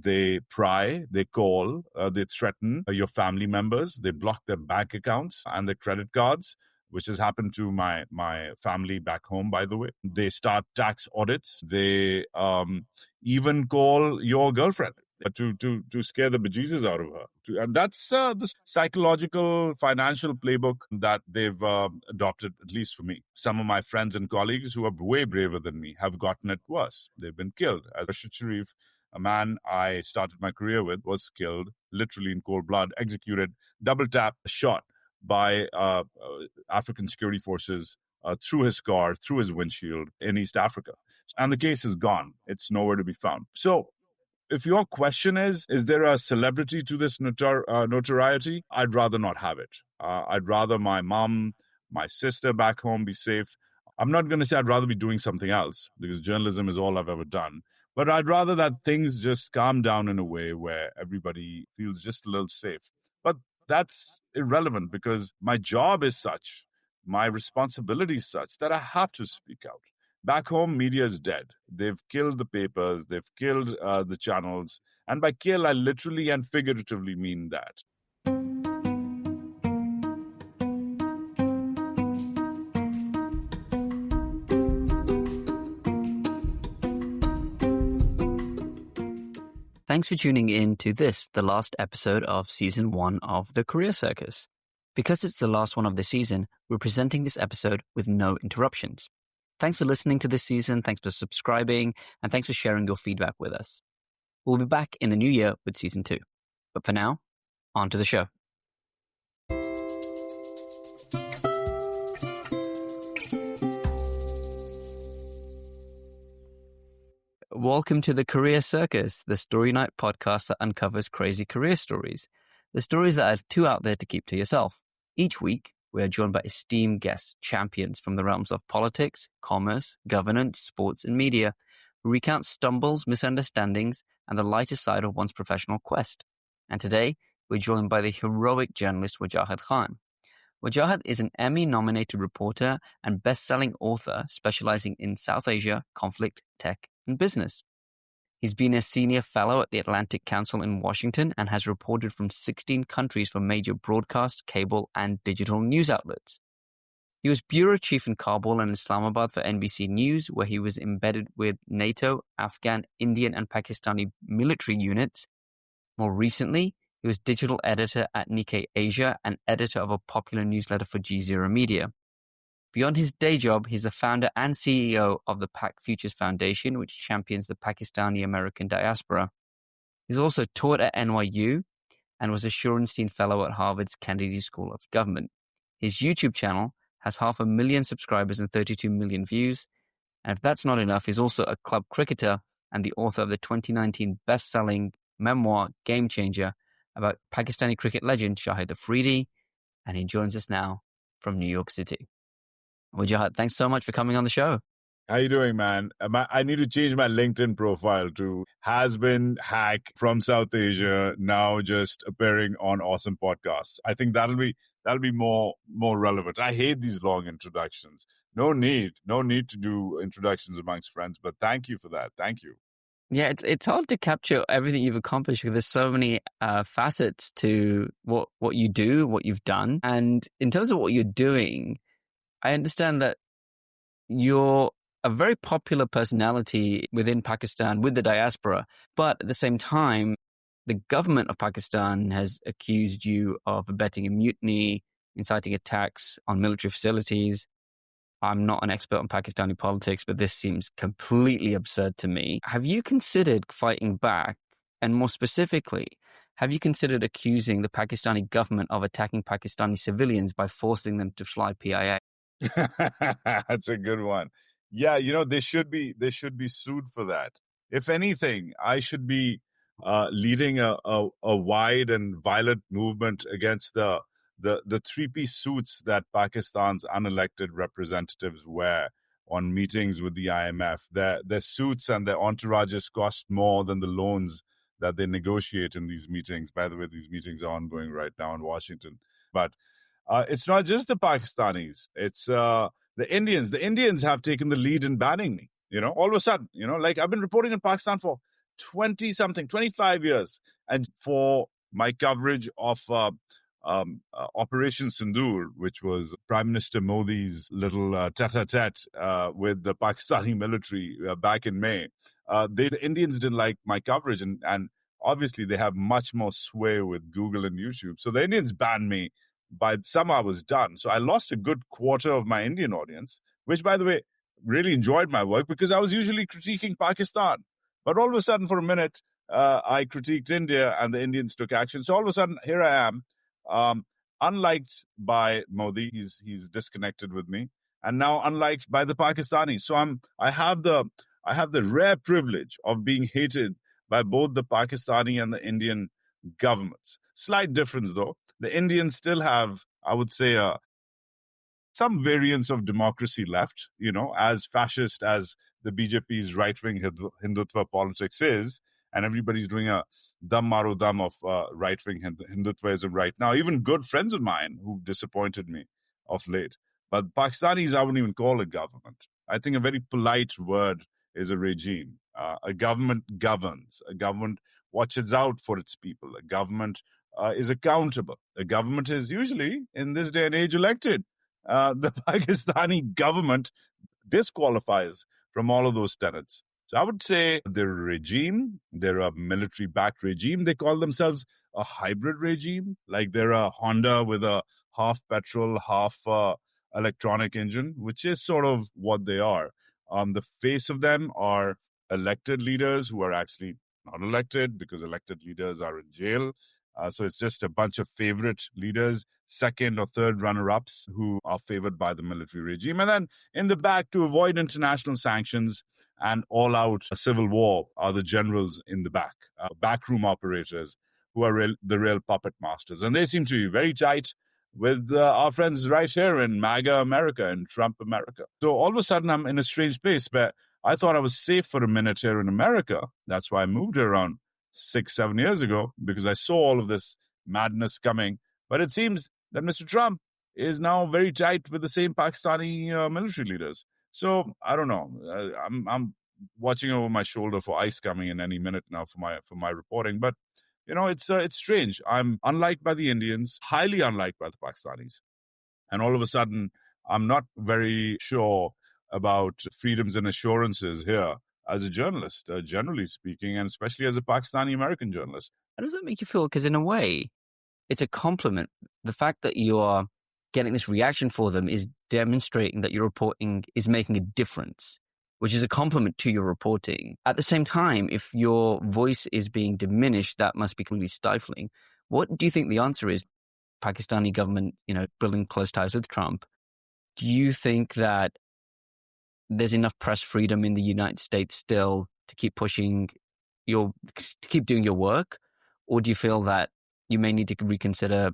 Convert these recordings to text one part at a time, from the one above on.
They pry, they call, they threaten your family members. They block their bank accounts and their credit cards, which has happened to my family back home, by the way. They start tax audits. They even call your girlfriend to scare the bejesus out of her. And that's the psychological financial playbook that they've adopted, at least for me. Some of my friends and colleagues who are way braver than me have gotten it worse. They've been killed. As Rashid Sharif, a man I started my career with, was killed literally in cold blood, executed, double tap, shot by African security forces through his car, through his windshield in East Africa. And the case is gone. It's nowhere to be found. So if your question is there a celebrity to this notoriety? I'd rather not have it. I'd rather my mom, my sister back home be safe. I'm not going to say I'd rather be doing something else, because journalism is all I've ever done. But I'd rather that things just calm down in a way where everybody feels just a little safe. But that's irrelevant, because my job is such, my responsibility is such, that I have to speak out. Back home, media is dead. They've killed the papers, they've killed the channels. And by kill, I literally and figuratively mean that. Thanks for tuning in to this, the last episode of Season 1 of The Career Circus. Because it's the last one of the season, we're presenting this episode with no interruptions. Thanks for listening to this season, thanks for subscribing, and thanks for sharing your feedback with us. We'll be back in the new year with Season 2. But for now, on to the show. Welcome to The Career Circus, the story night podcast that uncovers crazy career stories. The stories that are too out there to keep to yourself. Each week, we are joined by esteemed guests, champions from the realms of politics, commerce, governance, sports, and media, who recount stumbles, misunderstandings, and the lighter side of one's professional quest. And today, we're joined by the heroic journalist Wajahat Khan. Wajahat is an Emmy-nominated reporter and best-selling author specializing in South Asia, conflict, tech, and business. He's been a senior fellow at the Atlantic Council in Washington and has reported from 16 countries for major broadcast, cable, and digital news outlets. He was bureau chief in Kabul and Islamabad for NBC News, where he was embedded with NATO, Afghan, Indian, and Pakistani military units. More recently, he was digital editor at Nikkei Asia and editor of a popular newsletter for G0 Media. Beyond his day job, he's the founder and CEO of the Pak Futures Foundation, which champions the Pakistani-American diaspora. He's also taught at NYU and was a Shorenstein Fellow at Harvard's Kennedy School of Government. His YouTube channel has 500,000 subscribers and 32 million views. And if that's not enough, he's also a club cricketer and the author of the 2019 best-selling memoir, Game Changer, about Pakistani cricket legend Shahid Afridi. And he joins us now from New York City. Wajahat, thanks so much for coming on the show. How you doing, man? I need to change my LinkedIn profile to has-been hack from South Asia, now just appearing on awesome podcasts. I think that'll be more relevant. I hate these long introductions. No need to do introductions amongst friends, but thank you for that. Thank you. Yeah, it's hard to capture everything you've accomplished because there's so many facets to what you do, what you've done. And in terms of what you're doing, I understand that you're a very popular personality within Pakistan with the diaspora, but at the same time, the government of Pakistan has accused you of abetting a mutiny, inciting attacks on military facilities. I'm not an expert on Pakistani politics, but this seems completely absurd to me. Have you considered fighting back? And more specifically, have you considered accusing the Pakistani government of attacking Pakistani civilians by forcing them to fly PIA? That's a good one. Yeah, they should be sued for that. If anything, I should be leading a wide and violent movement against the three-piece suits that Pakistan's unelected representatives wear on meetings with the IMF. Their suits and their entourages cost more than the loans that they negotiate in these meetings. By the way, these meetings are ongoing right now in Washington. But it's not just the Pakistanis. It's the Indians. The Indians have taken the lead in banning me. All of a sudden, like I've been reporting in Pakistan for 20-something, 25 years. And for my coverage of Operation Sindoor, which was Prime Minister Modi's little tete-a-tete with the Pakistani military back in May, the Indians didn't like my coverage. And obviously, they have much more sway with Google and YouTube. So the Indians banned me. By summer, I was done. So I lost a good quarter of my Indian audience, which, by the way, really enjoyed my work because I was usually critiquing Pakistan. But all of a sudden, for a minute, I critiqued India and the Indians took action. So all of a sudden, here I am, unliked by Modi. He's disconnected with me, and now unliked by the Pakistanis. So I have the rare privilege of being hated by both the Pakistani and the Indian governments. Slight difference, though. The Indians still have, I would say, some variants of democracy left, as fascist as the BJP's right-wing Hindutva politics is, and everybody's doing a dam maro dam of right-wing Hindutvaism right now. Even good friends of mine who disappointed me of late. But Pakistanis, I wouldn't even call a government. I think a very polite word is a regime. A government governs. A government watches out for its people. A government is accountable. A government is usually, in this day and age, elected. The Pakistani government disqualifies from all of those tenets. So I would say they're a regime, they're a military-backed regime. They call themselves a hybrid regime, like they're a Honda with a half petrol, half electronic engine, which is sort of what they are. The face of them are elected leaders who are actually not elected because elected leaders are in jail. So it's just a bunch of favorite leaders, second or third runner-ups who are favored by the military regime. And then in the back, to avoid international sanctions and all-out civil war, are the generals in the back, backroom operators who are the real puppet masters. And they seem to be very tight with our friends right here in MAGA America and Trump America. So all of a sudden, I'm in a strange place where I thought I was safe for a minute here in America. That's why I moved here around 6-7 years ago, because I saw all of this madness coming. But it seems that Mr. Trump is now very tight with the same Pakistani military leaders. So I don't know. I'm watching over my shoulder for ICE coming in any minute now for my reporting. But it's strange. I'm unliked by the Indians, highly unliked by the Pakistanis, and all of a sudden, I'm not very sure about freedoms and assurances here as a journalist, generally speaking, and especially as a Pakistani-American journalist. How does that make you feel? Because in a way, it's a compliment. The fact that you are getting this reaction for them is demonstrating that your reporting is making a difference, which is a compliment to your reporting. At the same time, if your voice is being diminished, that must be completely stifling. What do you think the answer is? Pakistani government, building close ties with Trump. Do you think that there's enough press freedom in the United States still to keep pushing to keep doing your work? Or do you feel that you may need to reconsider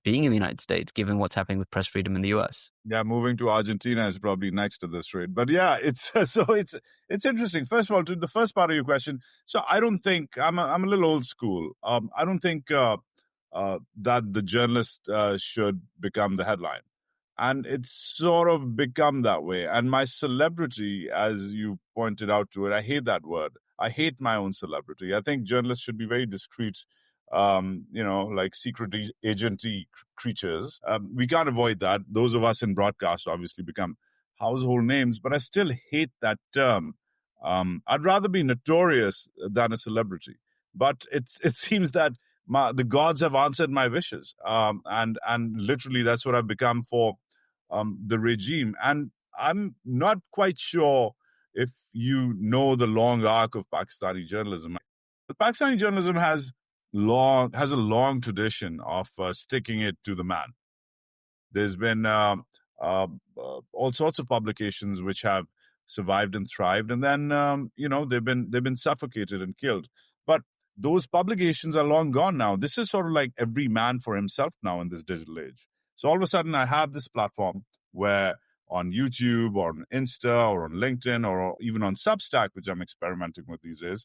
being in the United States, given what's happening with press freedom in the US? Yeah, moving to Argentina is probably next to this rate. But yeah, it's interesting. First of all, to the first part of your question, so I don't think I'm a little old school. I don't think that the journalist should become the headline. And it's sort of become that way. And my celebrity, as you pointed out to it, I hate that word. I hate my own celebrity. I think journalists should be very discreet, like secret agenty creatures. We can't avoid that. Those of us in broadcast obviously become household names, but I still hate that term. I'd rather be notorious than a celebrity. But it seems that the gods have answered my wishes. And literally that's what I've become for the regime. And I'm not quite sure if you know the long arc of Pakistani journalism. The Pakistani journalism has a long tradition of sticking it to the man. There's been all sorts of publications which have survived and thrived, and then they've been suffocated and killed. But those publications are long gone now. This is sort of like every man for himself now in this digital age. So all of a sudden, I have this platform where on YouTube or on Insta or on LinkedIn or even on Substack, which I'm experimenting with these days,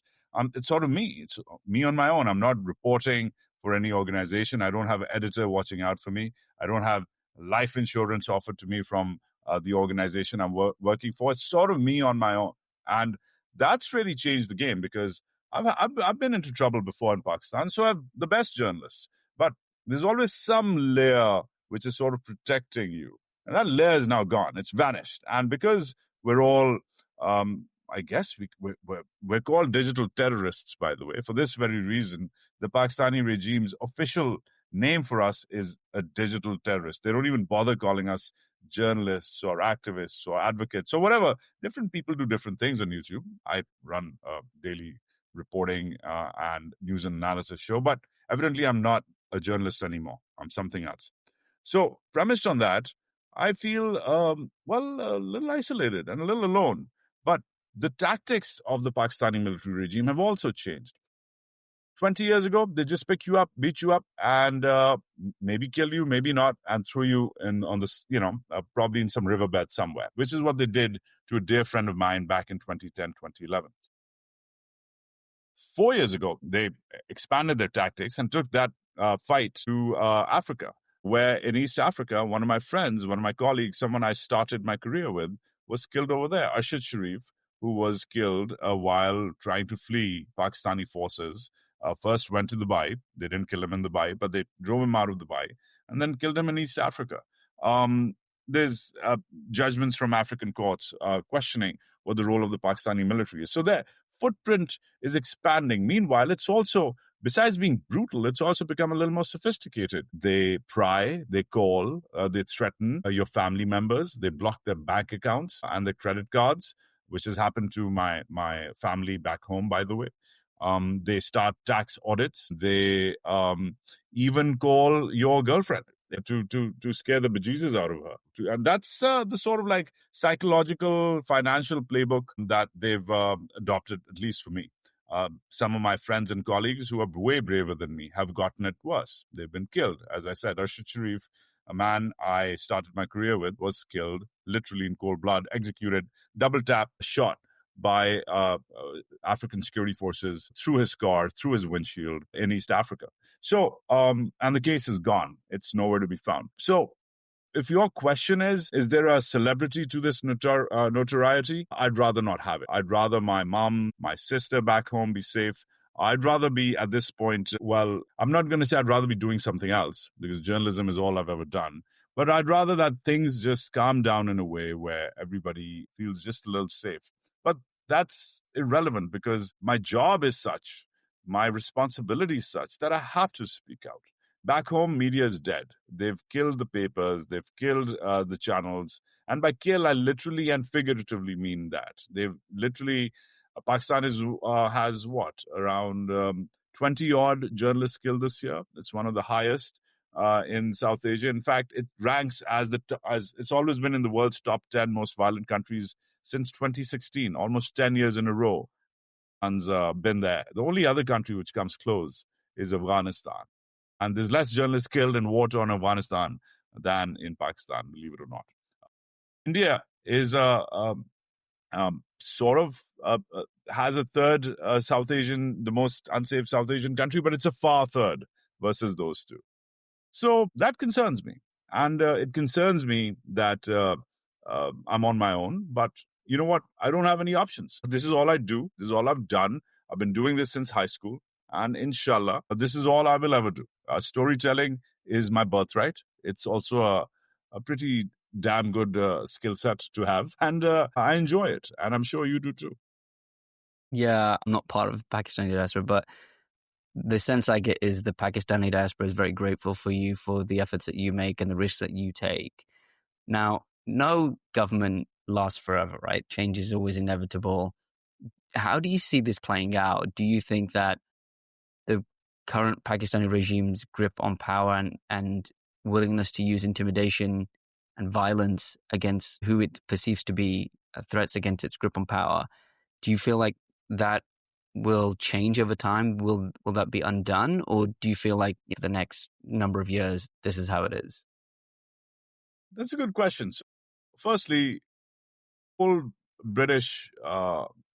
it's sort of me. It's me on my own. I'm not reporting for any organization. I don't have an editor watching out for me. I don't have life insurance offered to me from the organization I'm working for. It's sort of me on my own. And that's really changed the game, because I've been into trouble before in Pakistan, so I've the best journalists. But there's always some layer which is sort of protecting you, and that layer is now gone. It's vanished, and because we're all, I guess we're called digital terrorists, by the way, for this very reason. The Pakistani regime's official name for us is a digital terrorist. They don't even bother calling us journalists or activists or advocates or whatever. Different people do different things on YouTube. I run a daily reporting and news and analysis show, but evidently I'm not a journalist anymore. I'm something else. So, premised on that, I feel, a little isolated and a little alone. But the tactics of the Pakistani military regime have also changed. 20 years ago, they just pick you up, beat you up, and maybe kill you, maybe not, and throw you in on this, probably in some riverbed somewhere, which is what they did to a dear friend of mine back in 2010, 2011. 4 years ago, they expanded their tactics and took that fight to Africa, where in East Africa, one of my friends, one of my colleagues, someone I started my career with, was killed over there. Arshad Sharif, who was killed while trying to flee Pakistani forces. First went to Dubai. They didn't kill him in Dubai, but they drove him out of Dubai and then killed him in East Africa. There's judgments from African courts questioning what the role of the Pakistani military is. So their footprint is expanding. Meanwhile, it's also, besides being brutal, it's also become a little more sophisticated. They pry, they call, they threaten your family members. They block their bank accounts and their credit cards, which has happened to my family back home, by the way. They start tax audits. They even call your girlfriend to scare the bejesus out of her. And that's the sort of like psychological financial playbook that they've adopted, at least for me. Some of my friends and colleagues who are way braver than me have gotten it worse. They've been killed. As I said, Arshad Sharif, a man I started my career with, was killed literally in cold blood, executed, double tap, shot by African security forces through his car, through his windshield in East Africa. So, and the case is gone. It's nowhere to be found. So, if your question is there a celebrity to this notoriety? I'd rather not have it. I'd rather my mom, my sister back home be safe. I'd rather be at this point, well, I'm not going to say I'd rather be doing something else because journalism is all I've ever done. But I'd rather that things just calm down in a way where everybody feels just a little safe. But that's irrelevant because my job is such, my responsibility is such that I have to speak out. Back home, media is dead. They've killed the papers. They've killed the channels. And by kill, I literally and figuratively mean that. They've literally, Pakistan has what, around 20-odd journalists killed this year. It's one of the highest in South Asia. In fact, it ranks as it's always been in the world's top 10 most violent countries since 2016, almost 10 years in a row. And been there. The only other country which comes close is Afghanistan. And there's less journalists killed in war-torn Afghanistan than in Pakistan, believe it or not. India is has a third the most unsafe South Asian country, but it's a far third versus those two. So that concerns me. And it concerns me that I'm on my own, but you know what? I don't have any options. This is all I do. This is all I've done. I've been doing this since high school. And inshallah, this is all I will ever do. Storytelling is my birthright. It's also a pretty damn good skill set to have. And I enjoy it. And I'm sure you do too. Yeah, I'm not part of the Pakistani diaspora, but the sense I get is the Pakistani diaspora is very grateful for you for the efforts that you make and the risks that you take. Now, no government lasts forever, right? Change is always inevitable. How do you see this playing out? Do you think that the current Pakistani regime's grip on power and willingness to use intimidation and violence against who it perceives to be threats against its grip on power, do you feel like that will change over time? Will that be undone? Or do you feel like for the next number of years, this is how it is? That's a good question. So, firstly, old British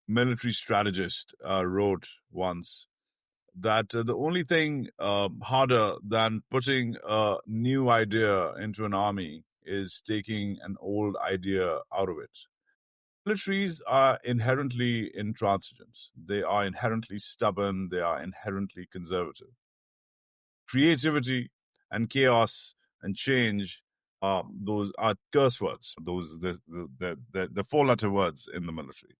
military strategist wrote once that the only thing harder than putting a new idea into an army is taking an old idea out of it. Militaries are inherently intransigent. They are inherently stubborn. They are inherently conservative. Creativity and chaos and change, those are curse words. Those the four-letter words in the military.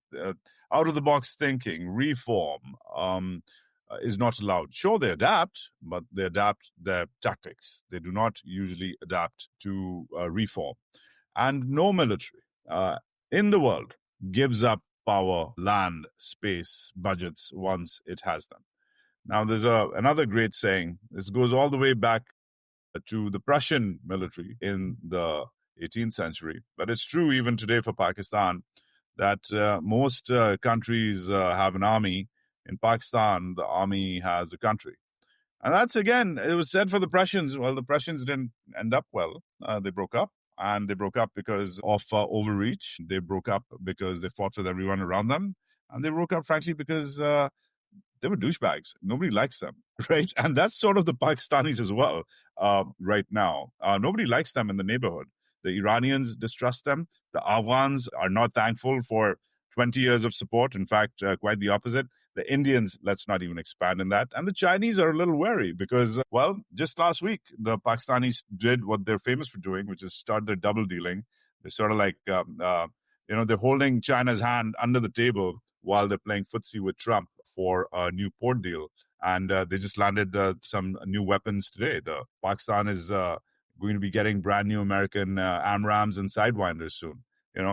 Out of the box thinking, reform is not allowed. Sure, they adapt, but they adapt their tactics. They do not usually adapt to reform. And no military in the world gives up power, land, space, budgets once it has them. Now, there's another great saying. This goes all the way back to the Prussian military in the 18th century, but it's true even today for Pakistan that most countries have an army. In Pakistan, the army has a country. And that's, again, it was said for the Prussians. Well, the Prussians didn't end up well. They broke up. And they broke up because of overreach. They broke up because they fought with everyone around them. And they broke up, frankly, because they were douchebags. Nobody likes them, right? And that's sort of the Pakistanis as well right now. Nobody likes them in the neighborhood. The Iranians distrust them. The Afghans are not thankful for 20 years of support. In fact, quite the opposite. The Indians, let's not even expand in that. And the Chinese are a little wary because, well, just last week, the Pakistanis did what they're famous for doing, which is start their double dealing. They're sort of like, they're holding China's hand under the table while they're playing footsie with Trump for a new port deal. And they just landed some new weapons today. Pakistan is going to be getting brand new American AMRAAMs and Sidewinders soon.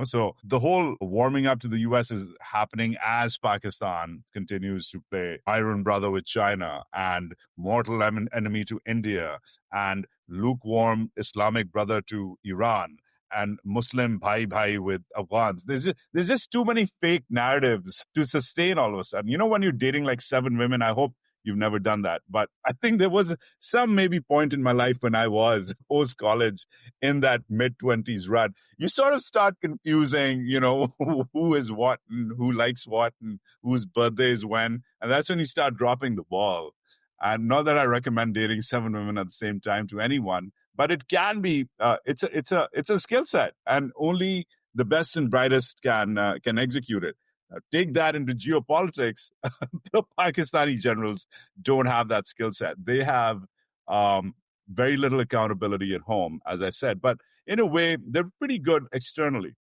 So the whole warming up to the U.S. is happening as Pakistan continues to play iron brother with China and mortal enemy to India and lukewarm Islamic brother to Iran and Muslim bhai with Afghans. There's just too many fake narratives to sustain all of a sudden. When you're dating like 7 women, I hope you've never done that. But I think there was some maybe point in my life when I was post-college in that mid-20s rut. You sort of start confusing, who is what and who likes what and whose birthday is when. And that's when you start dropping the ball. And not that I recommend dating 7 women at the same time to anyone, but it can be. It's a skill set, and only the best and brightest can execute it. Take that into geopolitics. The Pakistani generals don't have that skill set. They have very little accountability at home, as I said. But in a way, they're pretty good externally.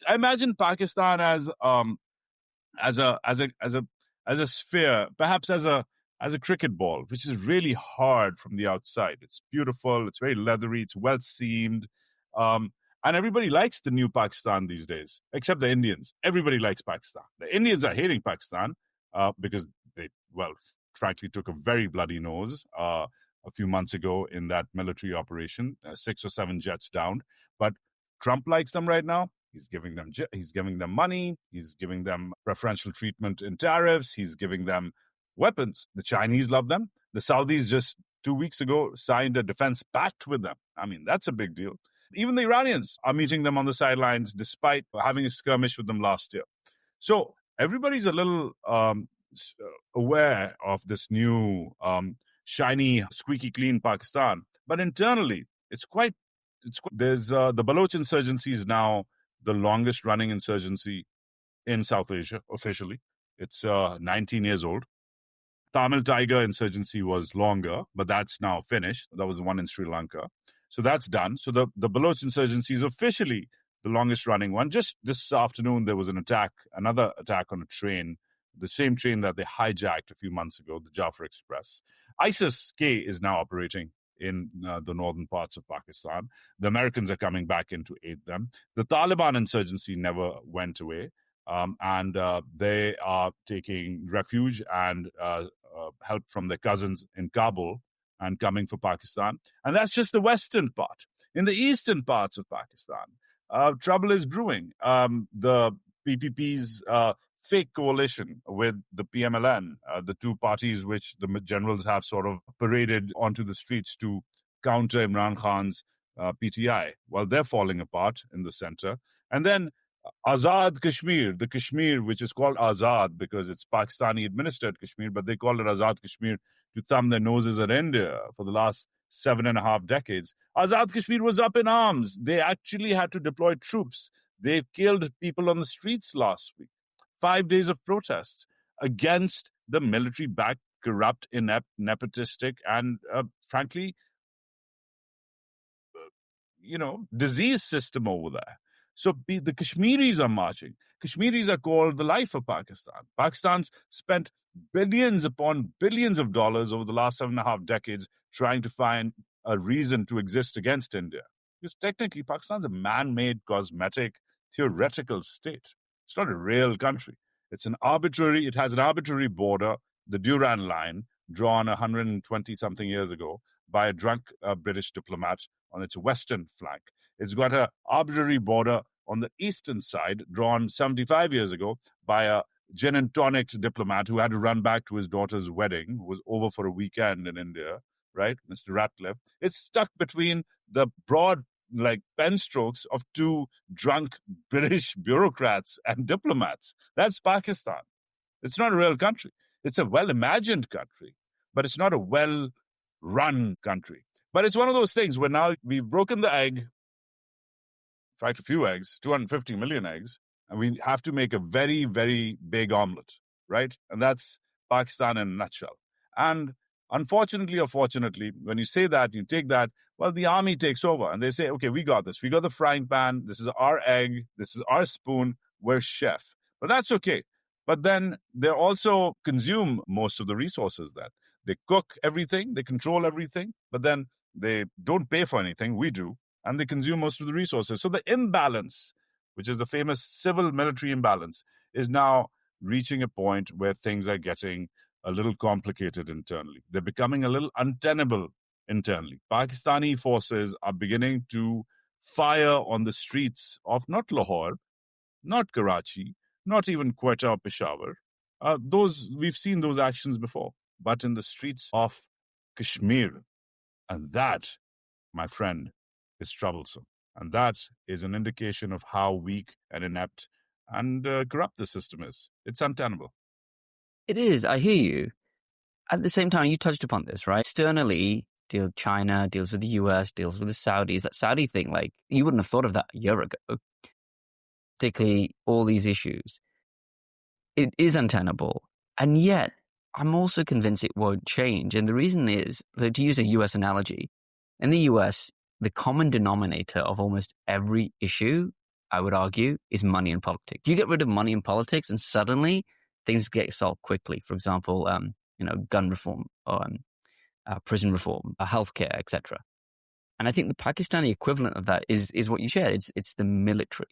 I imagine Pakistan as a sphere, perhaps as a cricket ball, which is really hard from the outside. It's beautiful. It's very leathery. It's well seamed. And everybody likes the new Pakistan these days, except the Indians. Everybody likes Pakistan. The Indians are hating Pakistan because they, frankly, took a very bloody nose a few months ago in that military operation, 6 or 7 jets down. But Trump likes them right now. He's giving them money. He's giving them preferential treatment in tariffs. He's giving them weapons. The Chinese love them. The Saudis just 2 weeks ago signed a defense pact with them. I mean, that's a big deal. Even the Iranians are meeting them on the sidelines despite having a skirmish with them last year. So everybody's a little aware of this new shiny, squeaky clean Pakistan. But internally, there's the Baloch insurgency is now the longest running insurgency in South Asia officially. It's 19 years old. Tamil Tiger insurgency was longer, but that's now finished. That was the one in Sri Lanka. So that's done. So the Baloch insurgency is officially the longest running one. Just this afternoon, there was another attack on a train, the same train that they hijacked a few months ago, the Jaffa Express. ISIS-K is now operating in the northern parts of Pakistan. The Americans are coming back in to aid them. The Taliban insurgency never went away. And they are taking refuge and help from their cousins in Kabul and coming for Pakistan. And that's just the western part. In the eastern parts of Pakistan, trouble is brewing. The PPP's fake coalition with the PMLN, the two parties which the generals have sort of paraded onto the streets to counter Imran Khan's PTI. Well, they're falling apart in the center. And then Azad Kashmir, the Kashmir, which is called Azad because it's Pakistani administered Kashmir, but they call it Azad Kashmir to thumb their noses at India for the last 7.5 decades. Azad Kashmir was up in arms. They actually had to deploy troops. They killed people on the streets last week. 5 days of protests against the military-backed, corrupt, inept, nepotistic, and frankly, disease system over there. So the Kashmiris are marching. Kashmiris are called the life of Pakistan. Pakistan's spent billions upon billions of dollars over the last 7.5 decades trying to find a reason to exist against India. Because technically, Pakistan's a man-made, cosmetic, theoretical state. It's not a real country. It has an arbitrary border, the Durand Line, drawn 120-something years ago by a drunk British diplomat on its western flank. It's got an arbitrary border on the eastern side, drawn 75 years ago by a gin and tonic diplomat who had to run back to his daughter's wedding, who was over for a weekend in India, right? Mr. Ratcliffe. It's stuck between the broad, pen strokes of two drunk British bureaucrats and diplomats. That's Pakistan. It's not a real country. It's a well-imagined country, but it's not a well-run country. But it's one of those things where now we've broken the egg, in fact, a few eggs, 250 million eggs, and we have to make a very, very big omelet, right? And that's Pakistan in a nutshell. And unfortunately or fortunately, when you say that, you take that, well, the army takes over and they say, okay, we got this. We got the frying pan. This is our egg. This is our spoon. We're chef. But that's okay. But then they also consume most of the resources that they cook everything, they control everything, but then they don't pay for anything. We do. And they consume most of the resources. So the imbalance, which is the famous civil-military imbalance, is now reaching a point where things are getting a little complicated internally. They're becoming a little untenable internally. Pakistani forces are beginning to fire on the streets of not Lahore, not Karachi, not even Quetta or Peshawar. We've seen those actions before, but in the streets of Kashmir. And that, my friend, is troublesome. And that is an indication of how weak and inept and corrupt the system is. It's untenable. It is. I hear you. At the same time, you touched upon this, right? Externally, China deals with the US, deals with the Saudis. That Saudi thing, you wouldn't have thought of that a year ago. Particularly all these issues. It is untenable. And yet, I'm also convinced it won't change. And the reason is, to use a US analogy, in the US, the common denominator of almost every issue, I would argue, is money and politics. You get rid of money and politics and suddenly things get solved quickly. For example, gun reform, or prison reform, healthcare, etc. And I think the Pakistani equivalent of that is what you shared. It's the military.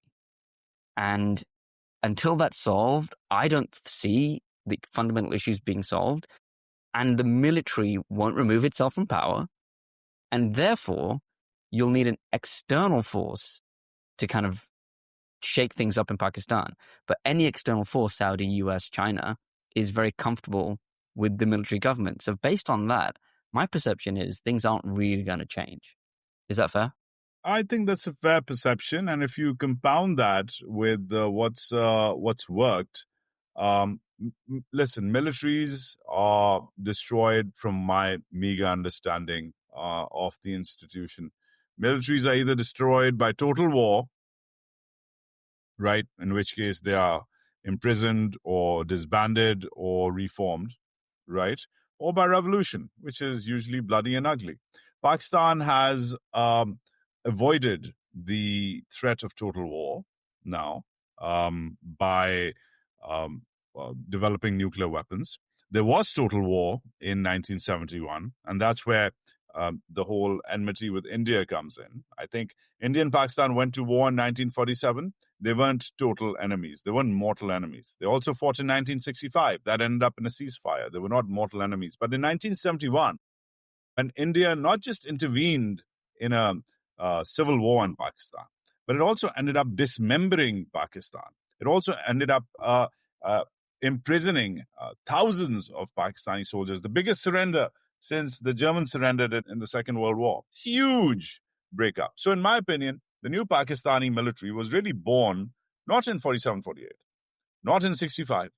And until that's solved, I don't see the fundamental issues being solved. And the military won't remove itself from power. And therefore, you'll need an external force to kind of shake things up in Pakistan. But any external force, Saudi, US, China, is very comfortable with the military government. So based on that, my perception is things aren't really going to change. Is that fair? I think that's a fair perception. And if you compound that with what's worked, listen, militaries are destroyed from my meager understanding of the institution. Militaries are either destroyed by total war, right, in which case they are imprisoned or disbanded or reformed, right, or by revolution, which is usually bloody and ugly. Pakistan has avoided the threat of total war now by developing nuclear weapons. There was total war in 1971, and that's where the whole enmity with India comes in. I think India and Pakistan went to war in 1947. They weren't total enemies. They weren't mortal enemies. They also fought in 1965. That ended up in a ceasefire. They were not mortal enemies. But in 1971, when India not just intervened in a civil war in Pakistan, but it also ended up dismembering Pakistan. It also ended up imprisoning thousands of Pakistani soldiers. The biggest surrender since the Germans surrendered in the Second World War. Huge breakup. So in my opinion, the new Pakistani military was really born not in 47, 48, not in 65,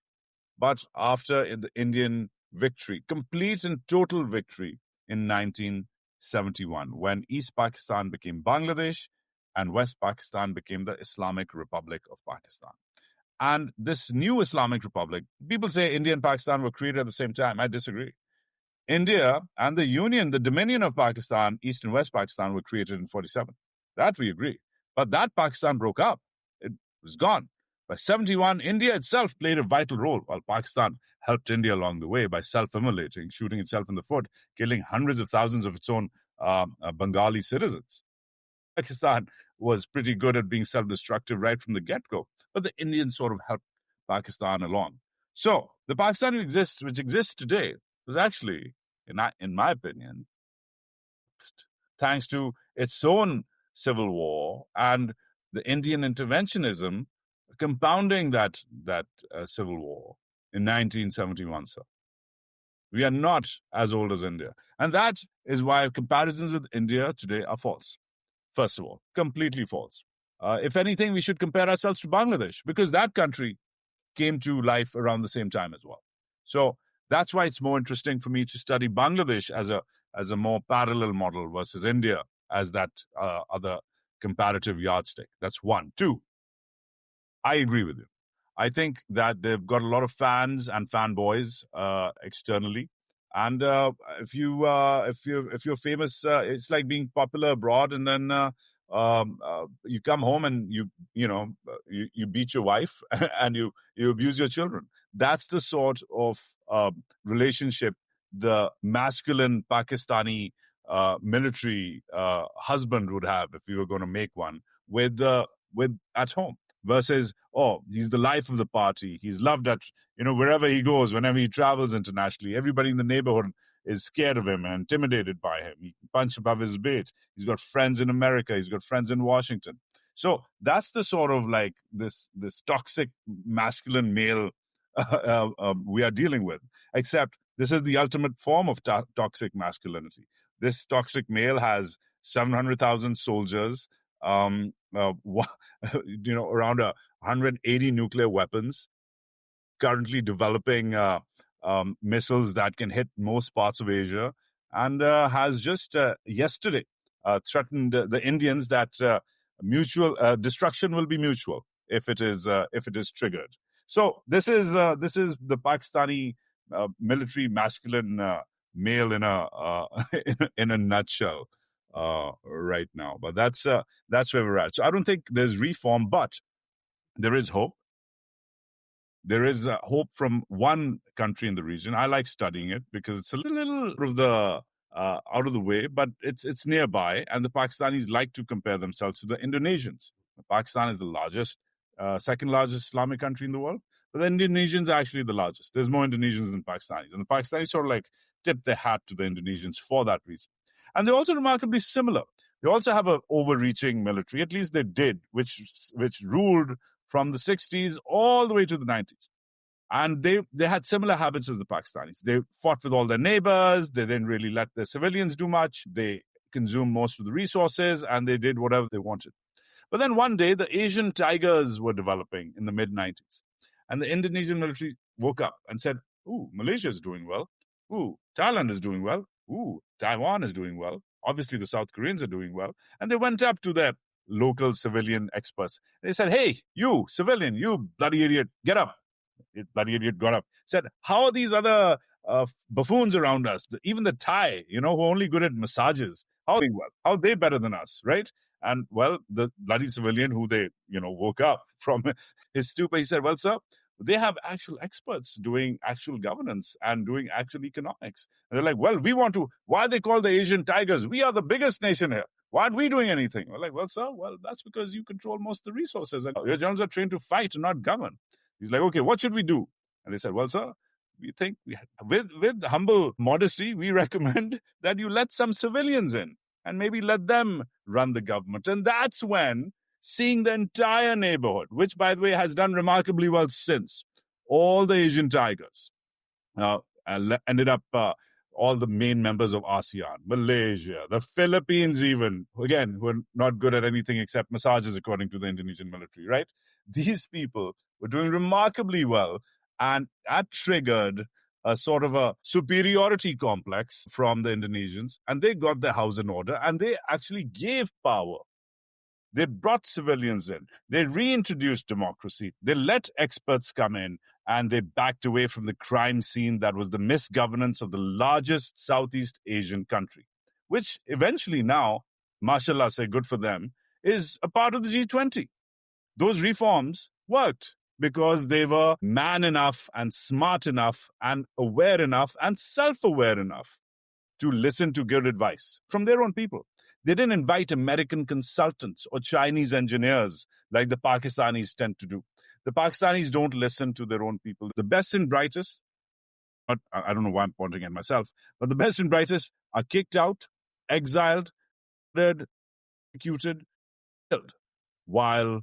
but after the Indian victory, complete and total victory in 1971, when East Pakistan became Bangladesh and West Pakistan became the Islamic Republic of Pakistan. And this new Islamic Republic, people say India and Pakistan were created at the same time. I disagree. India and the Union, the Dominion of Pakistan, East and West Pakistan, were created in 47. That we agree. But that Pakistan broke up. It was gone. By 71, India itself played a vital role, while Pakistan helped India along the way by self-immolating, shooting itself in the foot, killing hundreds of thousands of its own Bengali citizens. Pakistan was pretty good at being self-destructive right from the get-go, but the Indians sort of helped Pakistan along. So the Pakistan which exists today, was actually, in my opinion, thanks to its own civil war and the Indian interventionism compounding that civil war in 1971. So we are not as old as India. And that is why comparisons with India today are false. First of all, completely false. If anything, we should compare ourselves to Bangladesh, because that country came to life around the same time as well. So that's why it's more interesting for me to study Bangladesh as a more parallel model versus India as that other comparative yardstick. That's one. Two, I agree with you. I think that they've got a lot of fans and fanboys externally, and if you're famous, it's like being popular abroad, and then you come home and you beat your wife and you abuse your children. That's the sort of relationship the masculine Pakistani military husband would have if we were going to make one with at home. Versus, he's the life of the party. He's loved at, wherever he goes, whenever he travels internationally. Everybody in the neighborhood is scared of him and intimidated by him. He can punch above his weight. He's got friends in America. He's got friends in Washington. So that's the sort of like this toxic masculine male we are dealing with. Except this is the ultimate form of toxic masculinity. This toxic male has 700,000 soldiers, around 180 nuclear weapons, currently developing missiles that can hit most parts of Asia, and has just yesterday threatened the Indians that mutual destruction will be mutual if it is triggered. So this is the Pakistani military masculine male in a in a nutshell right now. But that's where we're at. So I don't think there's reform, but there is hope. There is hope from one country in the region. I like studying it because it's a little out of the way, but it's nearby. And the Pakistanis like to compare themselves to the Indonesians. Pakistan is the largest, second largest Islamic country in the world, but the Indonesians are actually the largest. There's more Indonesians than Pakistanis, and the Pakistanis sort of like tip their hat to the Indonesians for that reason. And they're also remarkably similar. They also have an overreaching military, at least they did, which ruled from the 60s all the way to the 90s. And they had similar habits as the Pakistanis. They fought with all their neighbors. They didn't really let their civilians do much. They consumed most of the resources, and they did whatever they wanted. But then one day, the Asian tigers were developing in the mid-90s. And the Indonesian military woke up and said, ooh, Malaysia is doing well. Ooh, Thailand is doing well. Ooh, Taiwan is doing well. Obviously, the South Koreans are doing well. And they went up to their local civilian experts. They said, hey, you civilian, you bloody idiot, get up. Bloody idiot got up. Said, how are these other buffoons around us? Even the Thai, who are only good at massages. How are they better than us, right? And, well, the bloody civilian who they, woke up from his stupor, he said, well, sir, they have actual experts doing actual governance and doing actual economics. And they're like, well, why are they called the Asian tigers? We are the biggest nation here. Why aren't we doing anything? We're like, well, sir, that's because you control most of the resources. And your generals are trained to fight and not govern. He's like, okay, what should we do? And they said, well, sir, we think with humble modesty, we recommend that you let some civilians in and maybe let them run the government. And that's when seeing the entire neighborhood, which, by the way, has done remarkably well since, all the Asian tigers ended up all the main members of ASEAN, Malaysia, the Philippines even, again, who are not good at anything except massages, according to the Indonesian military, right? These people were doing remarkably well, and that triggered a sort of a superiority complex from the Indonesians, and they got their house in order, and they actually gave power They brought civilians in. They reintroduced democracy. They let experts come in, and they backed away from the crime scene that was the misgovernance of the largest Southeast Asian country, which eventually now, mashallah, say good for them, is a part of the G20. Those reforms worked because they were man enough and smart enough and aware enough and self-aware enough to listen to good advice from their own people. They didn't invite American consultants or Chinese engineers like the Pakistanis tend to do. The Pakistanis don't listen to their own people. The best and brightest, I don't know why I'm pointing at myself, but the best and brightest are kicked out, exiled, executed, killed, while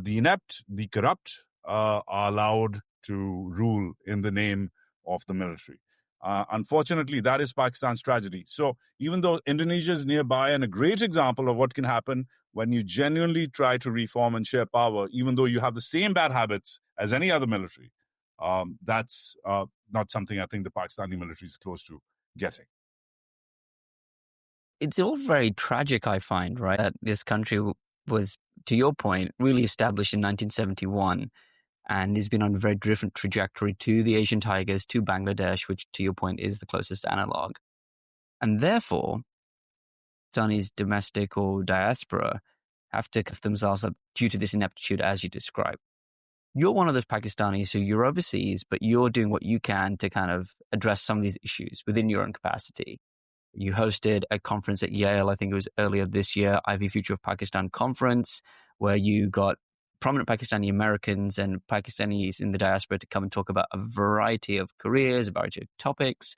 the inept, the corrupt are allowed to rule in the name of the military. Unfortunately, that is Pakistan's tragedy. So even though Indonesia is nearby and a great example of what can happen when you genuinely try to reform and share power, even though you have the same bad habits as any other military, that's not something I think the Pakistani military is close to getting. It's all very tragic, I find, right? That this country was, to your point, really established in 1971 and has been on a very different trajectory to the Asian Tigers, to Bangladesh, which, to your point, is the closest analog. And therefore, Pakistanis, domestic or diaspora, have to cuff themselves up due to this ineptitude, as you described. You're one of those Pakistanis who you're overseas, but you're doing what you can to kind of address some of these issues within your own capacity. You hosted a conference at Yale, I think it was earlier this year, Ivy Future of Pakistan conference, where you got prominent Pakistani Americans and Pakistanis in the diaspora to come and talk about a variety of careers, a variety of topics.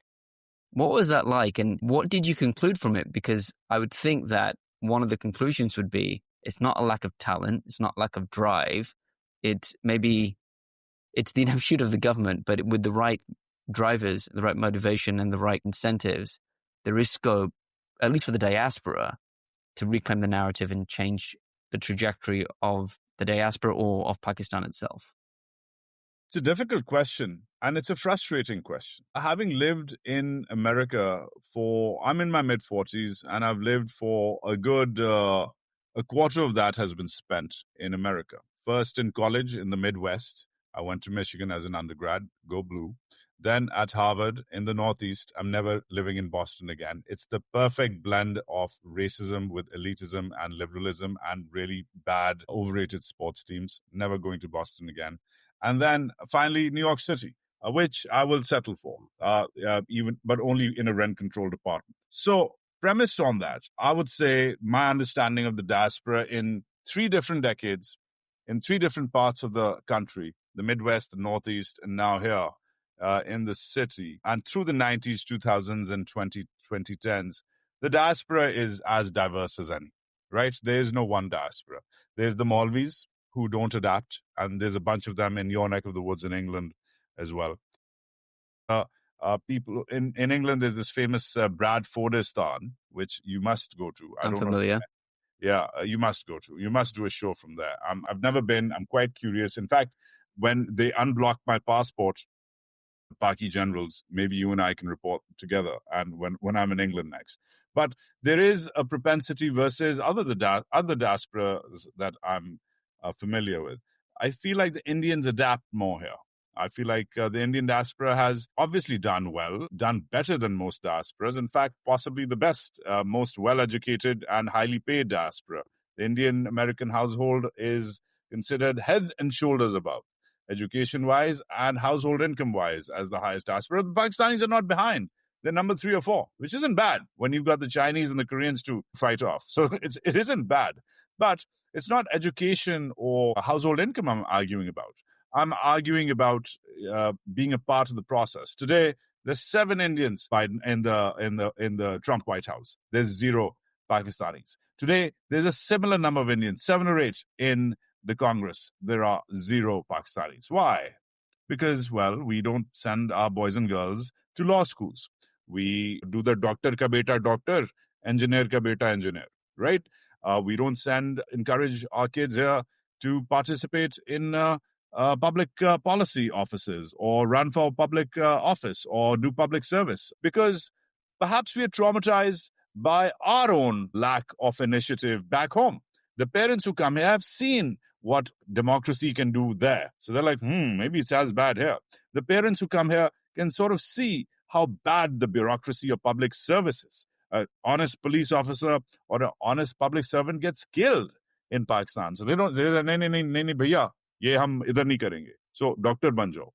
What was that like, and what did you conclude from it? Because I would think that one of the conclusions would be it's not a lack of talent, it's not lack of drive, it's the ineptitude of the government, but with the right drivers, the right motivation and the right incentives, there is scope, at least for the diaspora, to reclaim the narrative and change the trajectory of the diaspora or of Pakistan itself. It's a difficult question, and it's a frustrating question. Having lived in America I'm in my mid-40s, and I've lived for a good a quarter of that has been spent in America. First in college in the Midwest. I went to Michigan as an undergrad, go blue. Then at Harvard in the Northeast. I'm never living in Boston again. It's the perfect blend of racism with elitism and liberalism and really bad, overrated sports teams. Never going to Boston again. And then finally, New York City, which I will settle for, but only in a rent-controlled apartment. So premised on that, I would say my understanding of the diaspora in 3 different decades, in 3 different parts of the country, the Midwest, the Northeast, and now here, in the city, and through the 90s, 2000s, and 2010s, the diaspora is as diverse as any, right? There is no one diaspora. There's the Maulvis who don't adapt, and there's a bunch of them in your neck of the woods in England as well. People in England, there's this famous Bradfordistan, which you must go to. I'm familiar. Yeah, you must go to. You must do a show from there. I've never been. I'm quite curious. In fact, when they unblocked my passport, Paki generals, maybe you and I can report together, and when I'm in England next. But there is a propensity versus other diasporas that I'm familiar with. I feel like the Indians adapt more here. I feel like the Indian diaspora has obviously done well, done better than most diasporas. In fact, possibly the best, most well-educated and highly paid diaspora. The Indian American household is considered head and shoulders above, education-wise and household income-wise, as the highest diaspora. The Pakistanis are not behind. They're number 3 or 4, which isn't bad when you've got the Chinese and the Koreans to fight off. So it isn't bad. But it's not education or household income I'm arguing about. I'm arguing about being a part of the process. Today, there's 7 Indians in the Trump White House. There's 0 Pakistanis. Today, there's a similar number of Indians, 7 or 8 in the Congress. There are 0 Pakistanis. Why? Because, well, we don't send our boys and girls to law schools. We do the doctor ka beta doctor, engineer ka beta engineer, right? We don't encourage our kids here to participate in public policy offices or run for public office or do public service, because perhaps we are traumatized by our own lack of initiative back home. The parents who come here have seen what democracy can do there. So they're like, maybe it's as bad here. The parents who come here can sort of see how bad the bureaucracy of public service is. An honest police officer or an honest public servant gets killed in Pakistan. So they don't say, nahi, bhaiya, ye hum idhar nahi karenge. So doctor ban jao,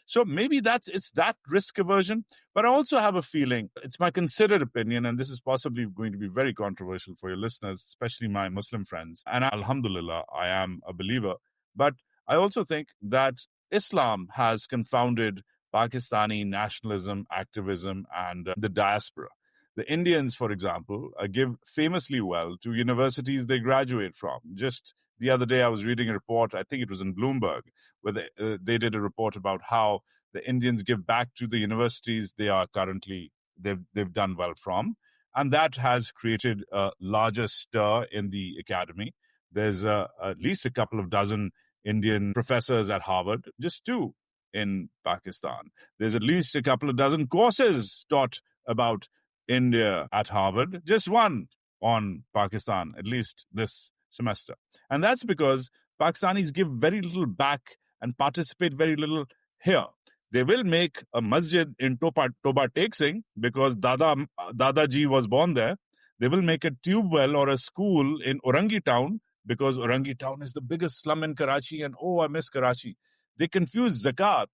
So maybe it's that risk aversion. But I also have a feeling, it's my considered opinion, and this is possibly going to be very controversial for your listeners, especially my Muslim friends. And alhamdulillah, I am a believer. But I also think that Islam has confounded Pakistani nationalism, activism, and the diaspora. The Indians, for example, give famously well to universities they graduate from. Just the other day, I was reading a report, I think it was in Bloomberg, where they did a report about how the Indians give back to the universities they are currently, they've done well from. And that has created a larger stir in the academy. There's at least a couple of dozen Indian professors at Harvard, just 2 in Pakistan. There's at least a couple of dozen courses taught about India at Harvard, just 1 on Pakistan, at least this semester. And that's because Pakistanis give very little back and participate very little here. They will make a masjid in Toba Tek Singh because Dadaji was born there. They will make a tube well or a school in Orangi Town because Orangi Town is the biggest slum in Karachi, and I miss Karachi. They confuse zakat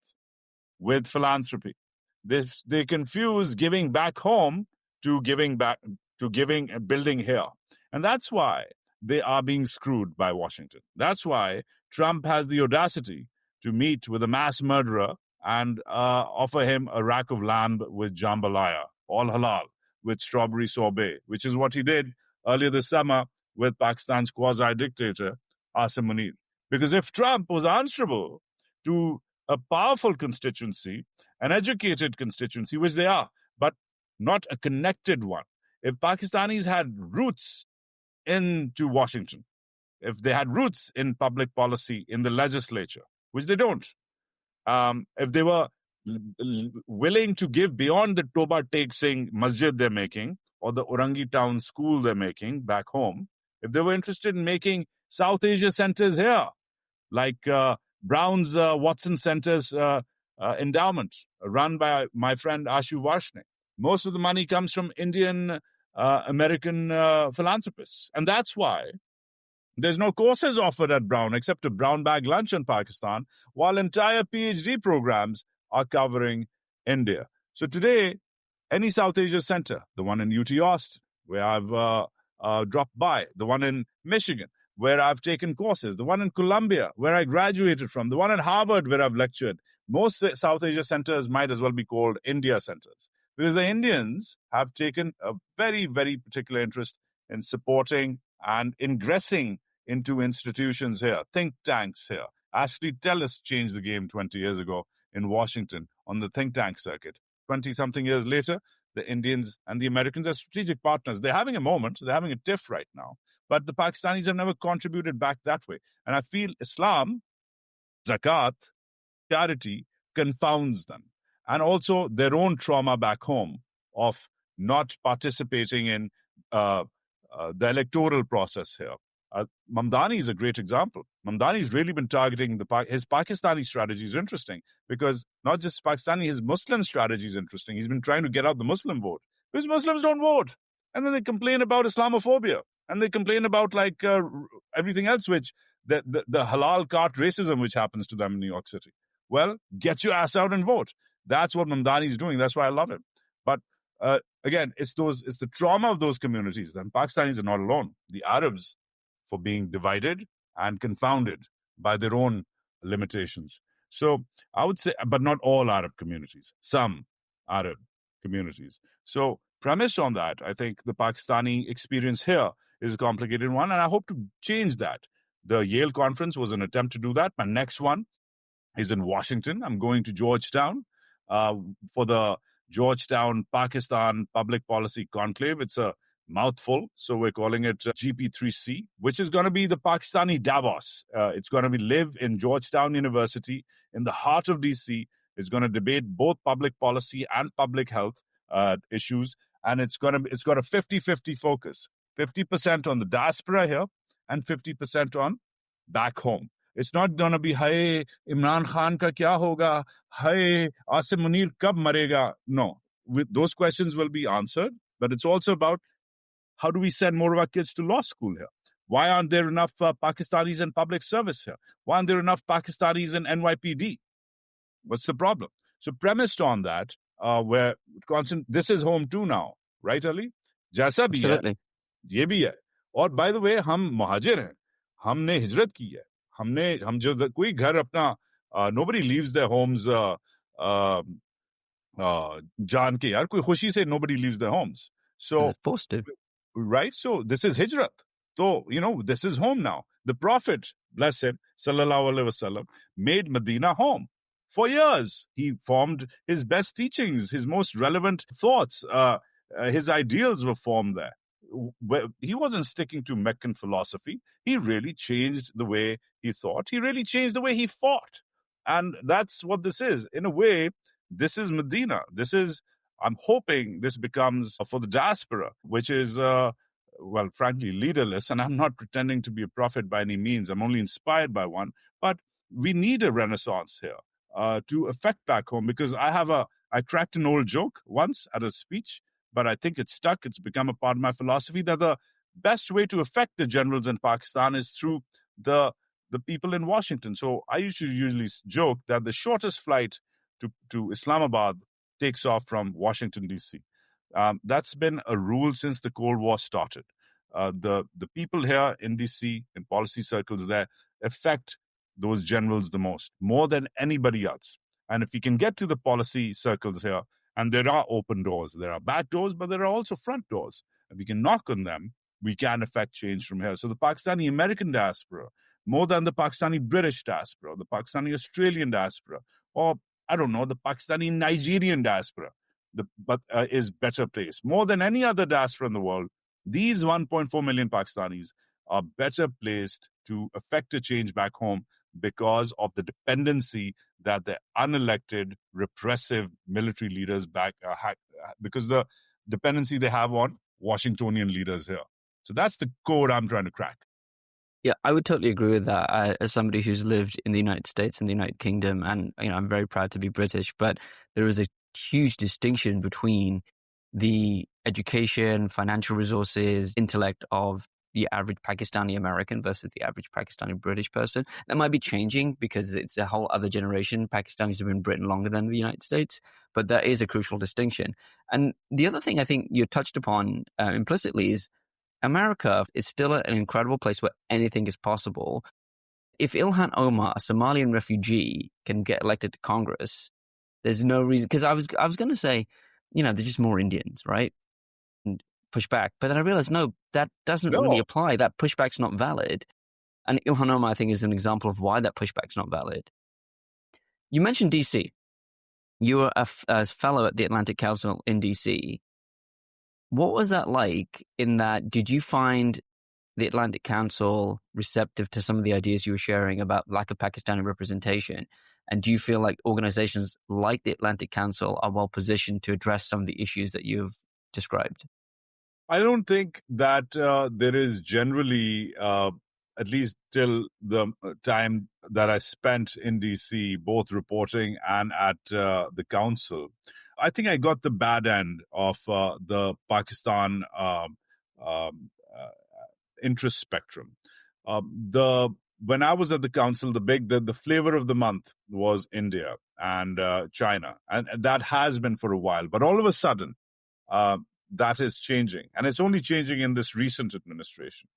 with philanthropy. They confuse giving back home to giving building here. And that's why they are being screwed by Washington. That's why Trump has the audacity to meet with a mass murderer and offer him a rack of lamb with jambalaya, all halal, with strawberry sorbet, which is what he did earlier this summer with Pakistan's quasi-dictator, Asim Munir. Because if Trump was answerable to a powerful constituency, an educated constituency, which they are, but not a connected one, if Pakistanis had roots into Washington, if they had roots in public policy, in the legislature, which they don't, if they were willing to give beyond the Toba Tek Singh masjid they're making or the Orangi Town school they're making back home, if they were interested in making South Asia centers here, like Brown's Watson Center's endowment run by my friend Ashu Varshney. Most of the money comes from Indian American philanthropists. And that's why there's no courses offered at Brown except a brown bag lunch in Pakistan, while entire PhD programs are covering India. So today, any South Asia center, the one in UT Austin, where I've dropped by, the one in Michigan, where I've taken courses, the one in Columbia, where I graduated from, the one at Harvard, where I've lectured, most South Asia centers might as well be called India centers. Because the Indians have taken a very, very particular interest in supporting and ingressing into institutions here, think tanks here. Ashley Tellis changed the game 20 years ago in Washington on the think tank circuit. 20-something years later, the Indians and the Americans are strategic partners. They're having a moment. They're having a tiff right now. But the Pakistanis have never contributed back that way. And I feel Islam, zakat, charity confounds them. And also their own trauma back home of not participating in the electoral process here. Mamdani is a great example. Mamdani's really been targeting his Pakistani strategy is interesting because not just Pakistani, his Muslim strategy is interesting. He's been trying to get out the Muslim vote because Muslims don't vote. And then they complain about Islamophobia and they complain about everything else, which the halal cart racism which happens to them in New York City. Well, get your ass out and vote. That's what Mamdani is doing. That's why I love him. But again, it's the trauma of those communities. And Pakistanis are not alone. The Arabs, for being divided and confounded by their own limitations. So I would say, but not all Arab communities, some Arab communities. So premised on that, I think the Pakistani experience here is a complicated one, and I hope to change that. The Yale conference was an attempt to do that. My next one is in Washington. I'm going to Georgetown for the Georgetown Pakistan Public Policy Conclave. It's a mouthful, so we're calling it GP3C, which is going to be the Pakistani Davos. It's going to be live in Georgetown University in the heart of DC. It's going to debate both public policy and public health issues, and it's got a 50-50 focus. 50% on the diaspora here, and 50% on back home. It's not going to be, hey, Imran Khan ka kya hoga? Hey, Asim Munir kab marega? No, those questions will be answered. But it's also about how do we send more of our kids to law school here? Why aren't there enough Pakistanis in public service here? Why aren't there enough Pakistanis in NYPD? What's the problem? So premised on that, this is home too now, right, Ali? जैसा भी है, Absolutely. ये भी है. और by the way, हम मुहाजिर हैं. हमने हिजरत की है. हम जो कोई घर अपना, nobody leaves their homes जान के यार, कोई खुशी से nobody leaves their homes. So They're forced to. right? So this is hijrat. So, this is home now. The Prophet, bless him, sallallahu alaihi wasallam, made Medina home. For years, he formed his best teachings, his most relevant thoughts, his ideals were formed there. He wasn't sticking to Meccan philosophy. He really changed the way he thought. He really changed the way he fought. And that's what this is. In a way, this is Medina. I'm hoping this becomes for the diaspora, which is, frankly, leaderless. And I'm not pretending to be a prophet by any means. I'm only inspired by one. But we need a renaissance here to affect back home, because I cracked an old joke once at a speech, but I think it's stuck. It's become a part of my philosophy that the best way to affect the generals in Pakistan is through the people in Washington. So I usually joke that the shortest flight to Islamabad takes off from Washington, D.C. That's been a rule since the Cold War started. The people here in D.C., in policy circles there, affect those generals the most, more than anybody else. And if we can get to the policy circles here, and there are open doors, there are back doors, but there are also front doors, and we can knock on them, we can affect change from here. So the Pakistani American diaspora, more than the Pakistani British diaspora, the Pakistani Australian diaspora, or I don't know, the Pakistani Nigerian diaspora, is better placed. More than any other diaspora in the world, these 1.4 million Pakistanis are better placed to affect a change back home because of the dependency that the unelected, repressive military leaders because the dependency they have on Washingtonian leaders here. So that's the code I'm trying to crack. Yeah, I would totally agree with that. As somebody who's lived in the United States and the United Kingdom, and I'm very proud to be British, but there is a huge distinction between the education, financial resources, intellect of the average Pakistani American versus the average Pakistani British person. That might be changing because it's a whole other generation. Pakistanis have been in Britain longer than the United States, but that is a crucial distinction. And the other thing I think you touched upon implicitly is America is still an incredible place where anything is possible. If Ilhan Omar, a Somalian refugee, can get elected to Congress, there's no reason. Because I was going to say, they're just more Indians, right? And push back. But then I realized, no, that doesn't really apply. That pushback's not valid. And Ilhan Omar, I think, is an example of why that pushback's not valid. You mentioned DC. You were a fellow at the Atlantic Council in DC. What was that like in that? Did you find the Atlantic Council receptive to some of the ideas you were sharing about lack of Pakistani representation? And do you feel like organizations like the Atlantic Council are well positioned to address some of the issues that you've described? I don't think that there is generally, at least till the time that I spent in DC, both reporting and at the council, I think I got the bad end of the Pakistan interest spectrum. When I was at the council, the flavor of the month was India and China, and that has been for a while. But all of a sudden, that is changing, and it's only changing in this recent administration.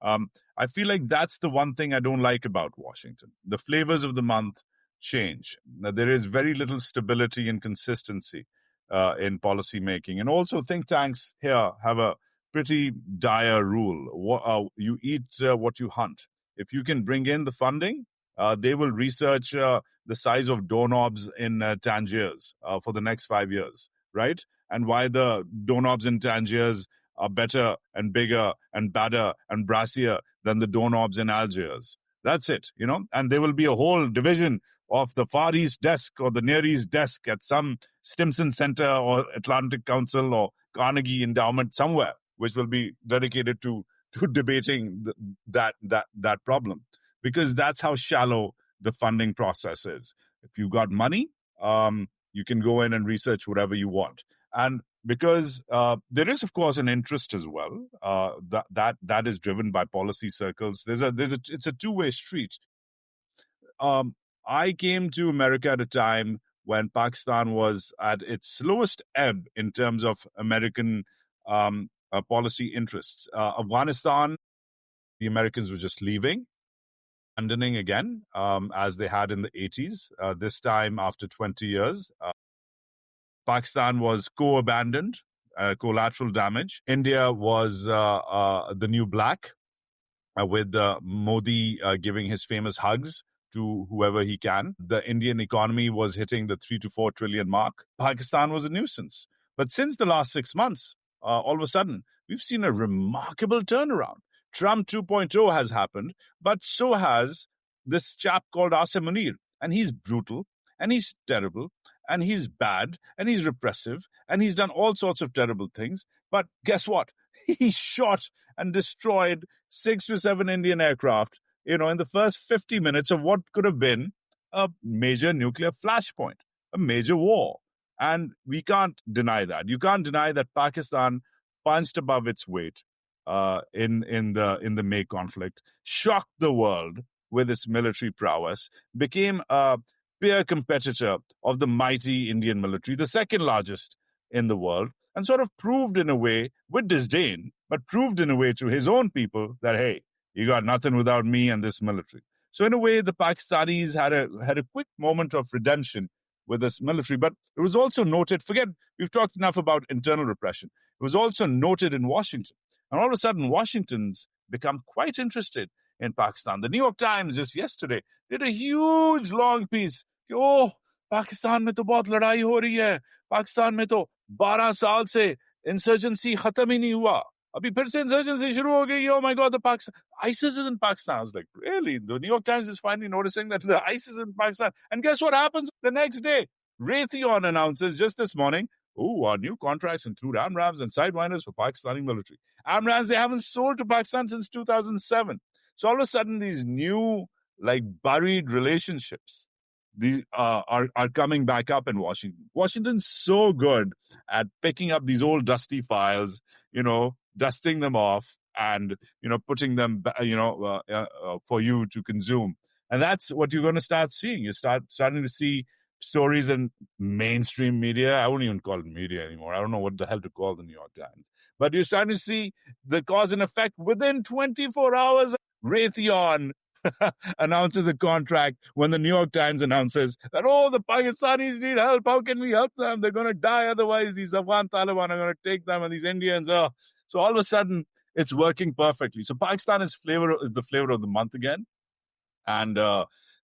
I feel like that's the one thing I don't like about Washington. The flavors of the month change. There is very little stability and consistency in policy making. And also think tanks here have a pretty dire rule. You eat what you hunt. If you can bring in the funding, they will research the size of doorknobs in Tangiers for the next 5 years, right? And why the doorknobs in Tangiers are better and bigger and badder and brassier than the doorknobs in Algiers. That's it, and there will be a whole division of the Far East desk or the Near East desk at some Stimson Center or Atlantic Council or Carnegie Endowment somewhere, which will be dedicated to to debating that problem, because that's how shallow the funding process is. If you've got money, you can go in and research whatever you want. And because there is, of course, an interest as well that is driven by policy circles. It's a two-way street. I came to America at a time when Pakistan was at its lowest ebb in terms of American policy interests. Afghanistan, the Americans were just leaving, abandoning again, as they had in the 80s. This time, after 20 years, Pakistan was co-abandoned, collateral damage. India was the new black, with Modi giving his famous hugs to whoever he can. The Indian economy was hitting the 3 to 4 trillion mark. Pakistan was a nuisance. But since the last 6 months, all of a sudden, we've seen a remarkable turnaround. Trump 2.0 has happened, but so has this chap called Asim Munir. And he's brutal, and he's terrible, and he's bad, and he's repressive, and he's done all sorts of terrible things. But guess what? He shot and destroyed 6 to 7 Indian aircraft, in the first 50 minutes of what could have been a major nuclear flashpoint, a major war. And we can't deny that. You can't deny that Pakistan punched above its weight in the May conflict, shocked the world with its military prowess, became a peer competitor of the mighty Indian military, the second largest in the world, and sort of proved in a way, with disdain, but proved in a way to his own people that, hey, you got nothing without me and this military. So in a way, the Pakistanis had a quick moment of redemption with this military. But it was also noted, we've talked enough about internal repression. It was also noted in Washington. And all of a sudden, Washington's become quite interested in Pakistan. The New York Times just yesterday did a huge long piece. Oh, Pakistan में तो बहुत लड़ाई हो रही है, पाकिस्तान में तो 12 साल से इंसर्जेंसी खत्म ही नहीं हुआ, अभी फिर से इंसर्जेंसी शुरू हो गई. Oh my God, the Pakistan ISIS is in Pakistan. I was like, really? The New York Times is finally noticing that the ISIS is in Pakistan. And guess what happens the next day? Raytheon announces just this morning, our new contracts include AMRAAMs and Sidewinders for Pakistani military. AMRAAMs they haven't sold to Pakistan since 2007. So all of a sudden, these new, buried relationships, these are coming back up in Washington. Washington's so good at picking up these old dusty files, dusting them off and, putting them, for you to consume. And that's what you're going to start seeing. You're starting to see stories in mainstream media. I wouldn't even call it media anymore. I don't know what the hell to call the New York Times. But you're starting to see the cause and effect within 24 hours. Raytheon announces a contract when the New York Times announces that, the Pakistanis need help. How can we help them? They're going to die otherwise. These Afghan Taliban are going to take them, and these Indians are. So all of a sudden, it's working perfectly. So Pakistan is the flavor of the month again. And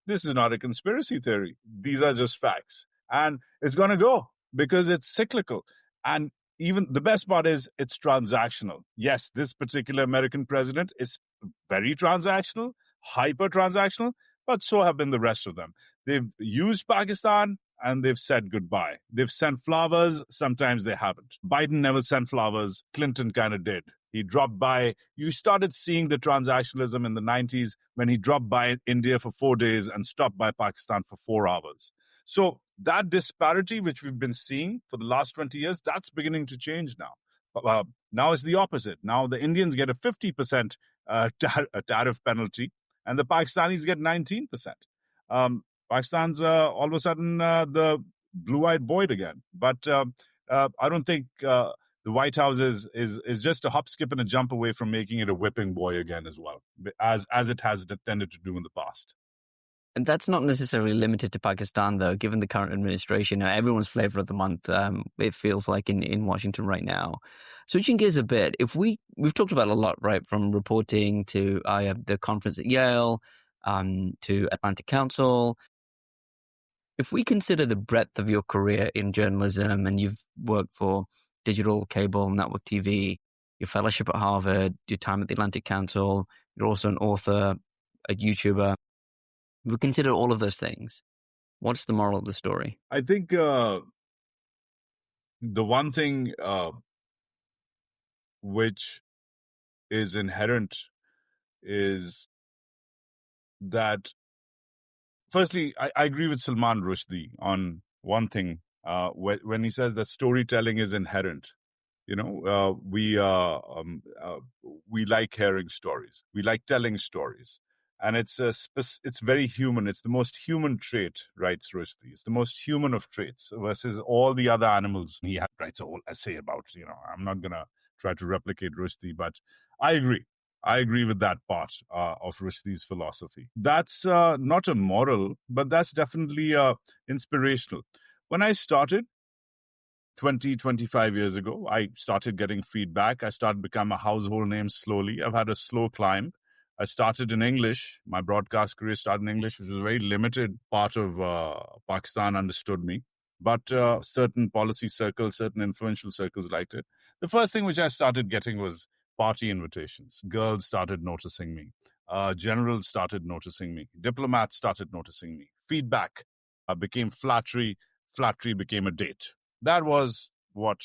this is not a conspiracy theory. These are just facts. And it's going to go because it's cyclical. And even the best part is it's transactional. Yes, this particular American president is very transactional, hyper transactional, but so have been the rest of them. They've used Pakistan and they've said goodbye. They've sent flowers. Sometimes they haven't. Biden never sent flowers. Clinton kind of did. He dropped by. You started seeing the transactionalism in the 90s when he dropped by India for 4 days and stopped by Pakistan for 4 hours. So that disparity, which we've been seeing for the last 20 years, that's beginning to change now. Now it's the opposite. Now the Indians get a 50% tariff penalty and the Pakistanis get 19%. Pakistan's all of a sudden the blue-eyed boy again. But I don't think the White House is just a hop, skip, and a jump away from making it a whipping boy again as well, as it has tended to do in the past. And that's not necessarily limited to Pakistan, though, given the current administration. Everyone's flavor of the month, it feels like in Washington right now. Switching gears a bit, we've talked about a lot, right, from reporting to the conference at Yale to Atlantic Council. If we consider the breadth of your career in journalism, and you've worked for digital, cable, network TV, your fellowship at Harvard, your time at the Atlantic Council, you're also an author, a YouTuber. If we consider all of those things, what's the moral of the story? I think the one thing which is inherent is that, firstly, I agree with Salman Rushdie on one thing when he says that storytelling is inherent. We like hearing stories. We like telling stories, and it's very human. It's the most human trait, writes Rushdie. It's the most human of traits versus all the other animals. He writes a whole essay about. I'm not gonna try to replicate Rushdie, but I agree. I agree with that part of Rushdie's philosophy. That's not a moral, but that's definitely inspirational. When I started 25 years ago, I started getting feedback. I started becoming a household name slowly. I've had a slow climb. I started in English. My broadcast career started in English, which was a very limited part of Pakistan understood me. But certain policy circles, certain influential circles liked it. The first thing which I started getting was party invitations. Girls started noticing me. Generals started noticing me. Diplomats started noticing me. Feedback became flattery. Flattery became a date. That was what,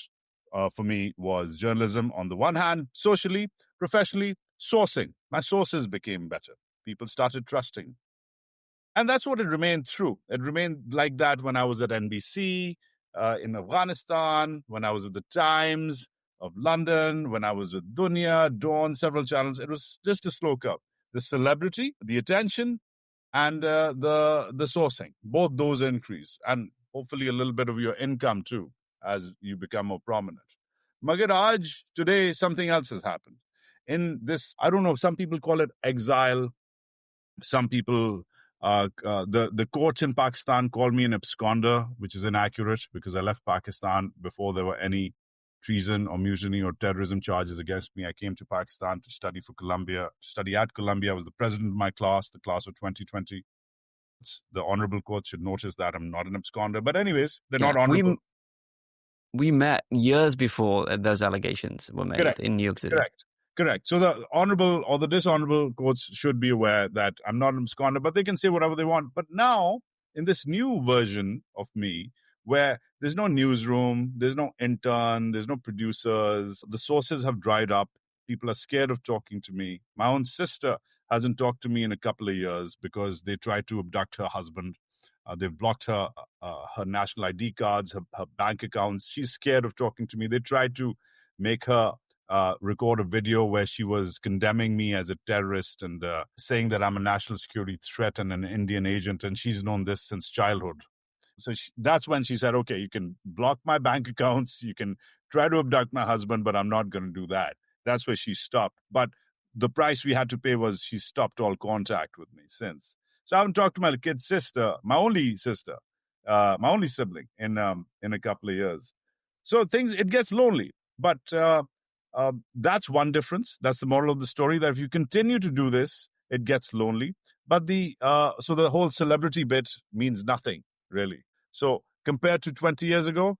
for me, was journalism on the one hand. Socially, professionally, sourcing. My sources became better. People started trusting. And that's what it remained through. It remained like that when I was at NBC, in Afghanistan, when I was with the Times of London, when I was with Dunya, Dawn, several channels. It was just a slow curve. The celebrity, the attention, and the sourcing, both those increase, and hopefully a little bit of your income too as you become more prominent. Magar today something else has happened. In this, I don't know, some people call it exile. Some people, the courts in Pakistan call me an absconder, which is inaccurate because I left Pakistan before there were any treason or mutiny or terrorism charges against me. I came to Pakistan to study at Columbia. I was the president of my class, the class of 2020. The honorable court should notice that I'm not an absconder. But anyways, they're not honorable. We met years before those allegations were made in New York City. Correct. So the honorable or the dishonorable courts should be aware that I'm not an absconder, but they can say whatever they want. But now, in this new version of me, where there's no newsroom, there's no intern, there's no producers, the sources have dried up, people are scared of talking to me. My own sister hasn't talked to me in a couple of years because they tried to abduct her husband. They've blocked her national ID cards, her bank accounts. She's scared of talking to me. They tried to make her record a video where she was condemning me as a terrorist and saying that I'm a national security threat and an Indian agent, and she's known this since childhood. So that's when she said, okay, you can block my bank accounts, you can try to abduct my husband, but I'm not going to do that. That's where she stopped. But the price we had to pay was she stopped all contact with me since. So I haven't talked to my kid sister, my only sibling in a couple of years. So it gets lonely. But that's one difference. That's the moral of the story, that if you continue to do this, it gets lonely. But so the whole celebrity bit means nothing, really. So compared to 20 years ago,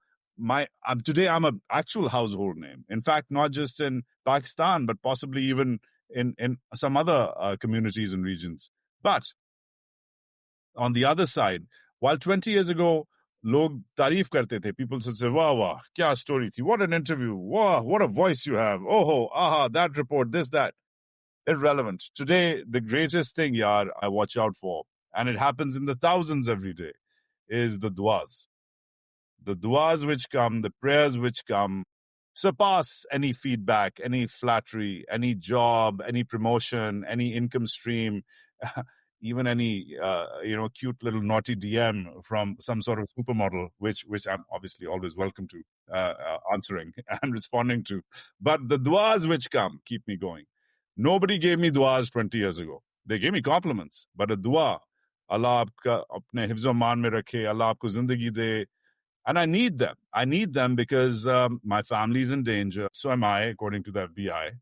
today I'm an actual household name. In fact, not just in Pakistan, but possibly even in some other communities and regions. But on the other side, while 20 years ago, log तारीफ करते थे, people would say, wow, wow, kya story thi, what an interview, wow, what a voice you have, oh, aha, that report, this, that. Irrelevant. Today, the greatest thing, yaar, I watch out for, and it happens in the thousands every day, is the duas. The duas which come, the prayers which come, surpass any feedback, any flattery, any job, any promotion, any income stream, even any cute little naughty DM from some sort of supermodel, which I'm obviously always welcome to answering and responding to. But the duas which come keep me going. Nobody gave me duas 20 years ago. They gave me compliments, but a dua, Allah aapka apne hifz o maan mein rakhe, Allah aapko zindagi de. And I need them. I need them because my family's in danger. So am I, according to the FBI,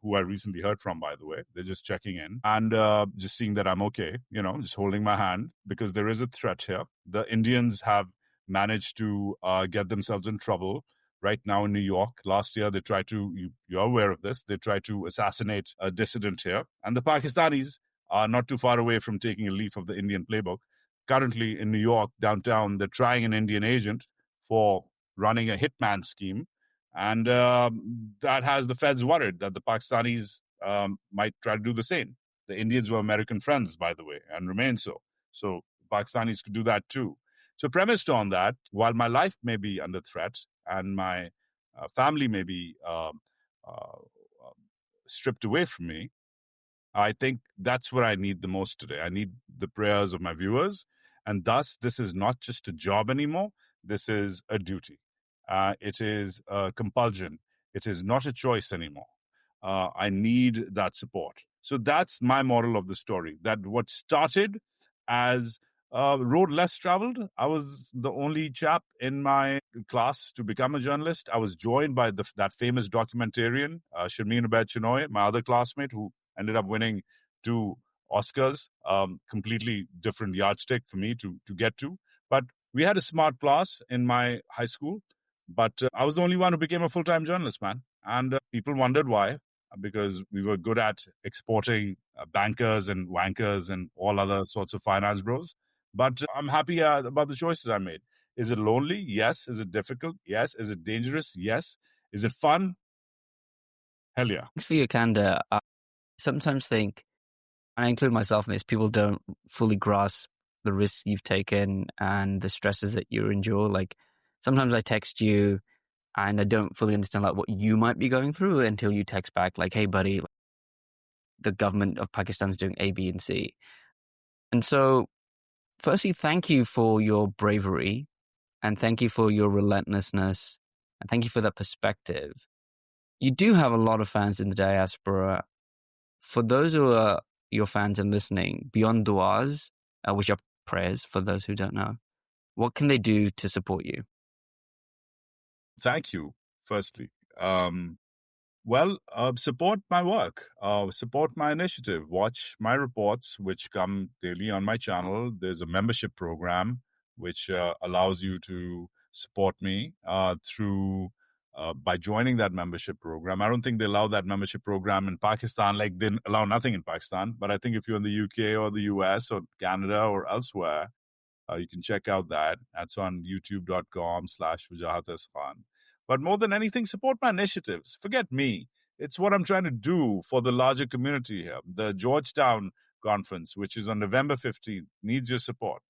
who I recently heard from, by the way. They're just checking in and just seeing that I'm okay, just holding my hand, because there is a threat here. The Indians have managed to get themselves in trouble right now in New York. Last year, they tried to, you're aware of this, they tried to assassinate a dissident here. And the Pakistanis are not too far away from taking a leaf of the Indian playbook. Currently in New York, downtown, they're trying an Indian agent for running a hitman scheme. And that has the feds worried that the Pakistanis might try to do the same. The Indians were American friends, by the way, and remain so. So Pakistanis could do that too. So premised on that, while my life may be under threat and my family may be stripped away from me, I think that's what I need the most today. I need the prayers of my viewers. And thus, this is not just a job anymore. This is a duty. It is a compulsion. It is not a choice anymore. I need that support. So that's my moral of the story. That what started as road less traveled. I was the only chap in my class to become a journalist. I was joined by that famous documentarian, Sharmeen Ubaid Chinoy, my other classmate, who ended up winning 2 Oscars, completely different yardstick for me to get to. But we had a smart class in my high school, but I was the only one who became a full-time journalist, man. And people wondered why, because we were good at exporting bankers and wankers and all other sorts of finance bros. But I'm happy about the choices I made. Is it lonely? Yes. Is it difficult? Yes. Is it dangerous? Yes. Is it fun? Hell yeah. Thanks for your candor. I sometimes think, and I include myself in this, people don't fully grasp the risks you've taken and the stresses that you endure. Like sometimes I text you and I don't fully understand like what you might be going through until you text back like, hey buddy, the government of Pakistan's doing A, B, and C. And so firstly, thank you for your bravery and thank you for your relentlessness and thank you for that perspective. You do have a lot of fans in the diaspora. For those who are your fans and listening, beyond du'as, which are prayers for those who don't know, what can they do to support you? Thank you, firstly. Support my work, support my initiative, watch my reports, which come daily on my channel. There's a membership program which allows you to support me by joining that membership program. I don't think they allow that membership program in Pakistan, like they allow nothing in Pakistan. But I think if you're in the UK or the US or Canada or elsewhere, you can check out that. That's on youtube.com/Wajahat Khan. But more than anything, support my initiatives. Forget me. It's what I'm trying to do for the larger community here. The Georgetown conference, which is on November 15th, needs your support.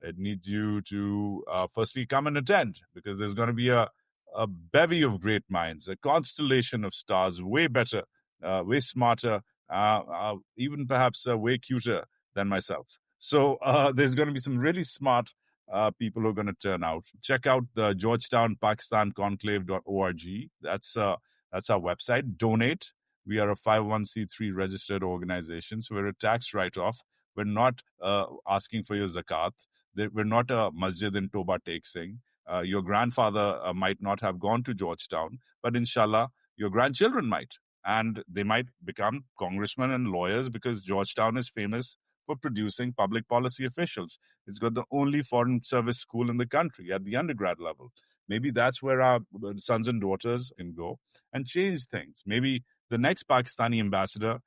It needs you to firstly come and attend, because there's going to be a bevy of great minds, a constellation of stars, way better, way smarter, even perhaps way cuter than myself. So there's going to be some really smart people who are going to turn out. Check out the Georgetown Pakistan Conclave.org. That's our website. Donate. We are a 501c3 registered organization, so we're a tax write-off. We're not asking for your zakat. We're not a masjid in Toba Tek Singh. Your grandfather might not have gone to Georgetown, but inshallah, your grandchildren might. And they might become congressmen and lawyers, because Georgetown is famous for producing public policy officials. It's got the only foreign service school in the country at the undergrad level. Maybe that's where our sons and daughters can go and change things. Maybe the next Pakistani ambassador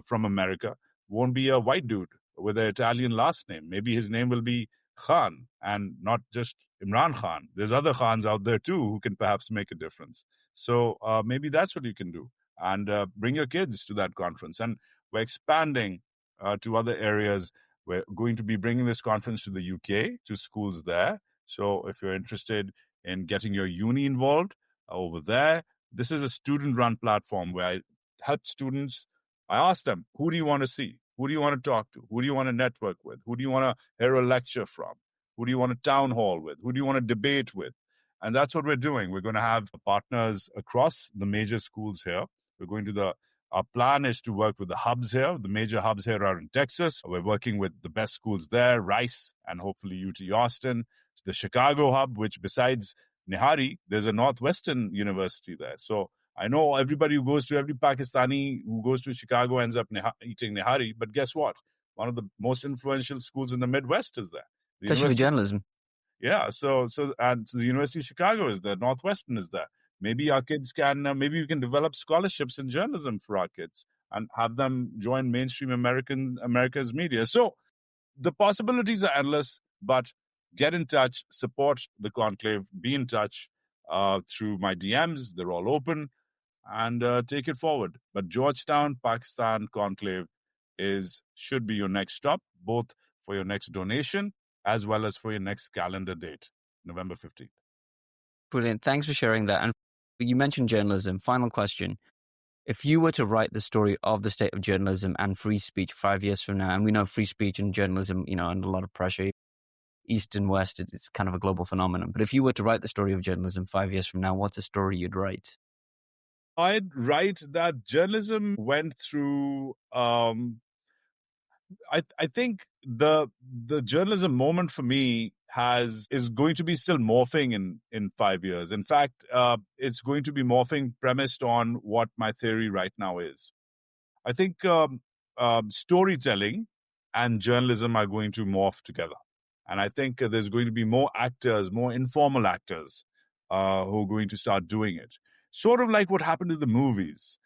from America won't be a white dude with an Italian last name. Maybe his name will be Khan and not just Imran Khan. There's other Khans out there too who can perhaps make a difference. So maybe that's what you can do. And bring your kids to that conference. And we're expanding to other areas. We're going to be bringing this conference to the UK, to schools there. So if you're interested in getting your uni involved over there, this is a student-run platform where I help students. I ask them, who do you want to see? Who do you want to talk to? Who do you want to network with? Who do you want to hear a lecture from? Who do you want a town hall with? Who do you want to debate with? And that's what we're doing. We're going to have partners across the major schools here. We're going to our plan is to work with the hubs here. The major hubs here are in Texas. We're working with the best schools there, Rice and hopefully UT Austin. The Chicago hub, which besides Nehari, there's a Northwestern University there. So I know everybody who goes to, every Pakistani who goes to Chicago ends up eating Nehari. But guess what? One of the most influential schools in the Midwest is there. Especially for journalism. Yeah, so the University of Chicago is there, Northwestern is there. Maybe our kids can, maybe we can develop scholarships in journalism for our kids and have them join mainstream America's media. So the possibilities are endless, but get in touch, support the conclave, be in touch through my DMs. They're all open. and take it forward. But Georgetown, Pakistan conclave should be your next stop, both for your next donation as well as for your next calendar date, November 15th. Brilliant. Thanks for sharing that. And you mentioned journalism. Final question. If you were to write the story of the state of journalism and free speech 5 years from now, and we know free speech and journalism, under a lot of pressure, East and West, it's kind of a global phenomenon. But if you were to write the story of journalism 5 years from now, what's a story you'd write? I'd write that journalism went through. I think the journalism moment for me is going to be still morphing in 5 years. In fact, it's going to be morphing premised on what my theory right now is. I think storytelling and journalism are going to morph together. And I think there's going to be more actors, more informal actors who are going to start doing it. Sort of like what happened to the movies.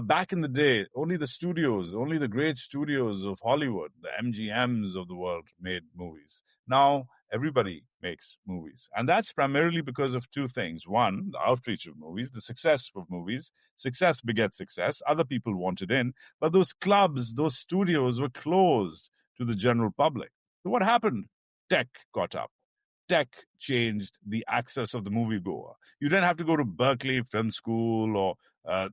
Back in the day, only the great studios of Hollywood, the MGMs of the world made movies. Now, everybody makes movies. And that's primarily because of two things. One, the outreach of movies, the success of movies. Success begets success. Other people wanted in. But those clubs, those studios were closed to the general public. So what happened? Tech caught up. Tech changed the access of the moviegoer. You didn't have to go to Berkeley Film School or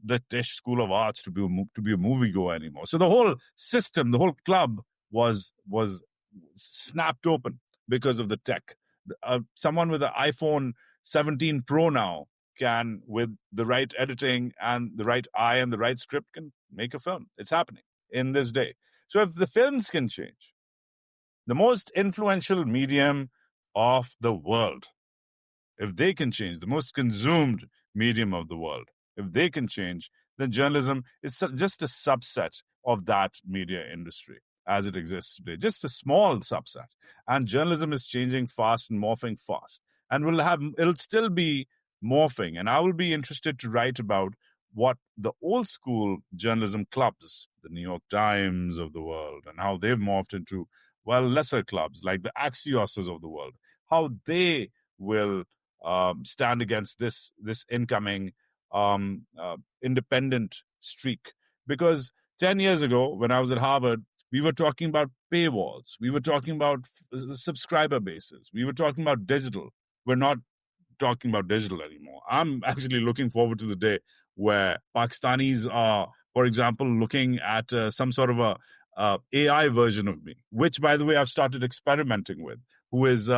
the Tisch School of Arts to be a moviegoer anymore. So the whole system, the whole club was snapped open because of the tech. Someone with an iPhone 17 Pro now can, with the right editing and the right eye and the right script, can make a film. It's happening in this day. So if the films can change, the most influential medium of the world, if they can change, the most consumed medium of the world, if they can change, then journalism is just a subset of that media industry as it exists today, just a small subset. And journalism is changing fast and morphing fast. And it'll still be morphing. And I will be interested to write about what the old school journalism clubs, the New York Times of the world, and how they've morphed into, lesser clubs like the Axioses of the world, how they will stand against this incoming independent streak. Because 10 years ago, when I was at Harvard, we were talking about paywalls. We were talking about subscriber bases. We were talking about digital. We're not talking about digital anymore. I'm actually looking forward to the day where Pakistanis are, for example, looking at some sort of a AI version of me, which, by the way, I've started experimenting with, who is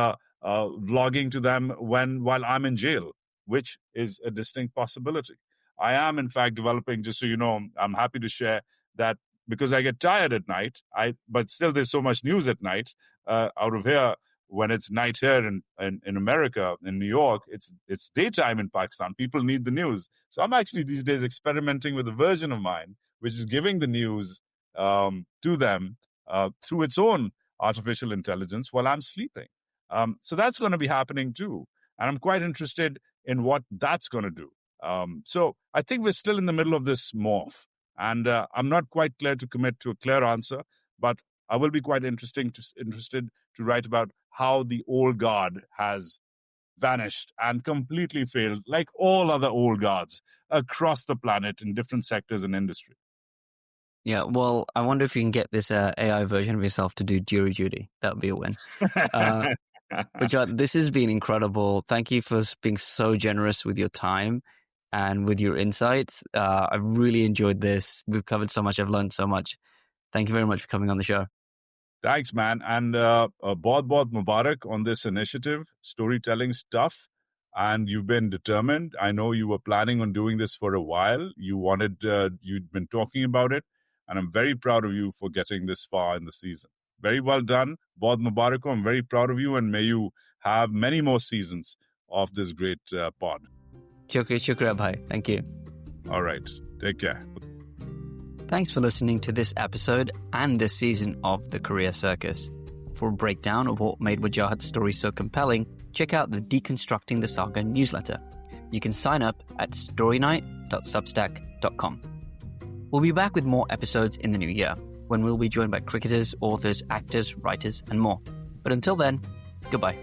vlogging to them while I'm in jail, which is a distinct possibility. I am, in fact, developing, just so you know, I'm happy to share that because I get tired at night, but still there's so much news at night out of here. When it's night here in America, in New York, it's daytime in Pakistan. People need the news. So I'm actually these days experimenting with a version of mine, which is giving the news to them through its own artificial intelligence while I'm sleeping. So that's going to be happening too. And I'm quite interested in what that's going to do. So I think we're still in the middle of this morph. And I'm not quite clear to commit to a clear answer, but I will be quite interested to write about how the old guard has vanished and completely failed, like all other old guards across the planet in different sectors and industry. Yeah, well, I wonder if you can get this AI version of yourself to do jury duty. That would be a win. But this has been incredible. Thank you for being so generous with your time and with your insights. I've really enjoyed this. We've covered so much. I've learned so much. Thank you very much for coming on the show. Thanks, man. And bahut Mubarak on this initiative, storytelling stuff. And you've been determined. I know you were planning on doing this for a while. You'd been talking about it. And I'm very proud of you for getting this far in the season. Very well done. Bahut Mubarak. I'm very proud of you. And may you have many more seasons of this great pod. Shukriya, bhai. Thank you. All right. Take care. Thanks for listening to this episode and this season of The Career Circus. For a breakdown of what made Wajahat's story so compelling, check out the Deconstructing the Saga newsletter. You can sign up at storynight.substack.com. We'll be back with more episodes in the new year, when we'll be joined by cricketers, authors, actors, writers, and more. But until then, goodbye.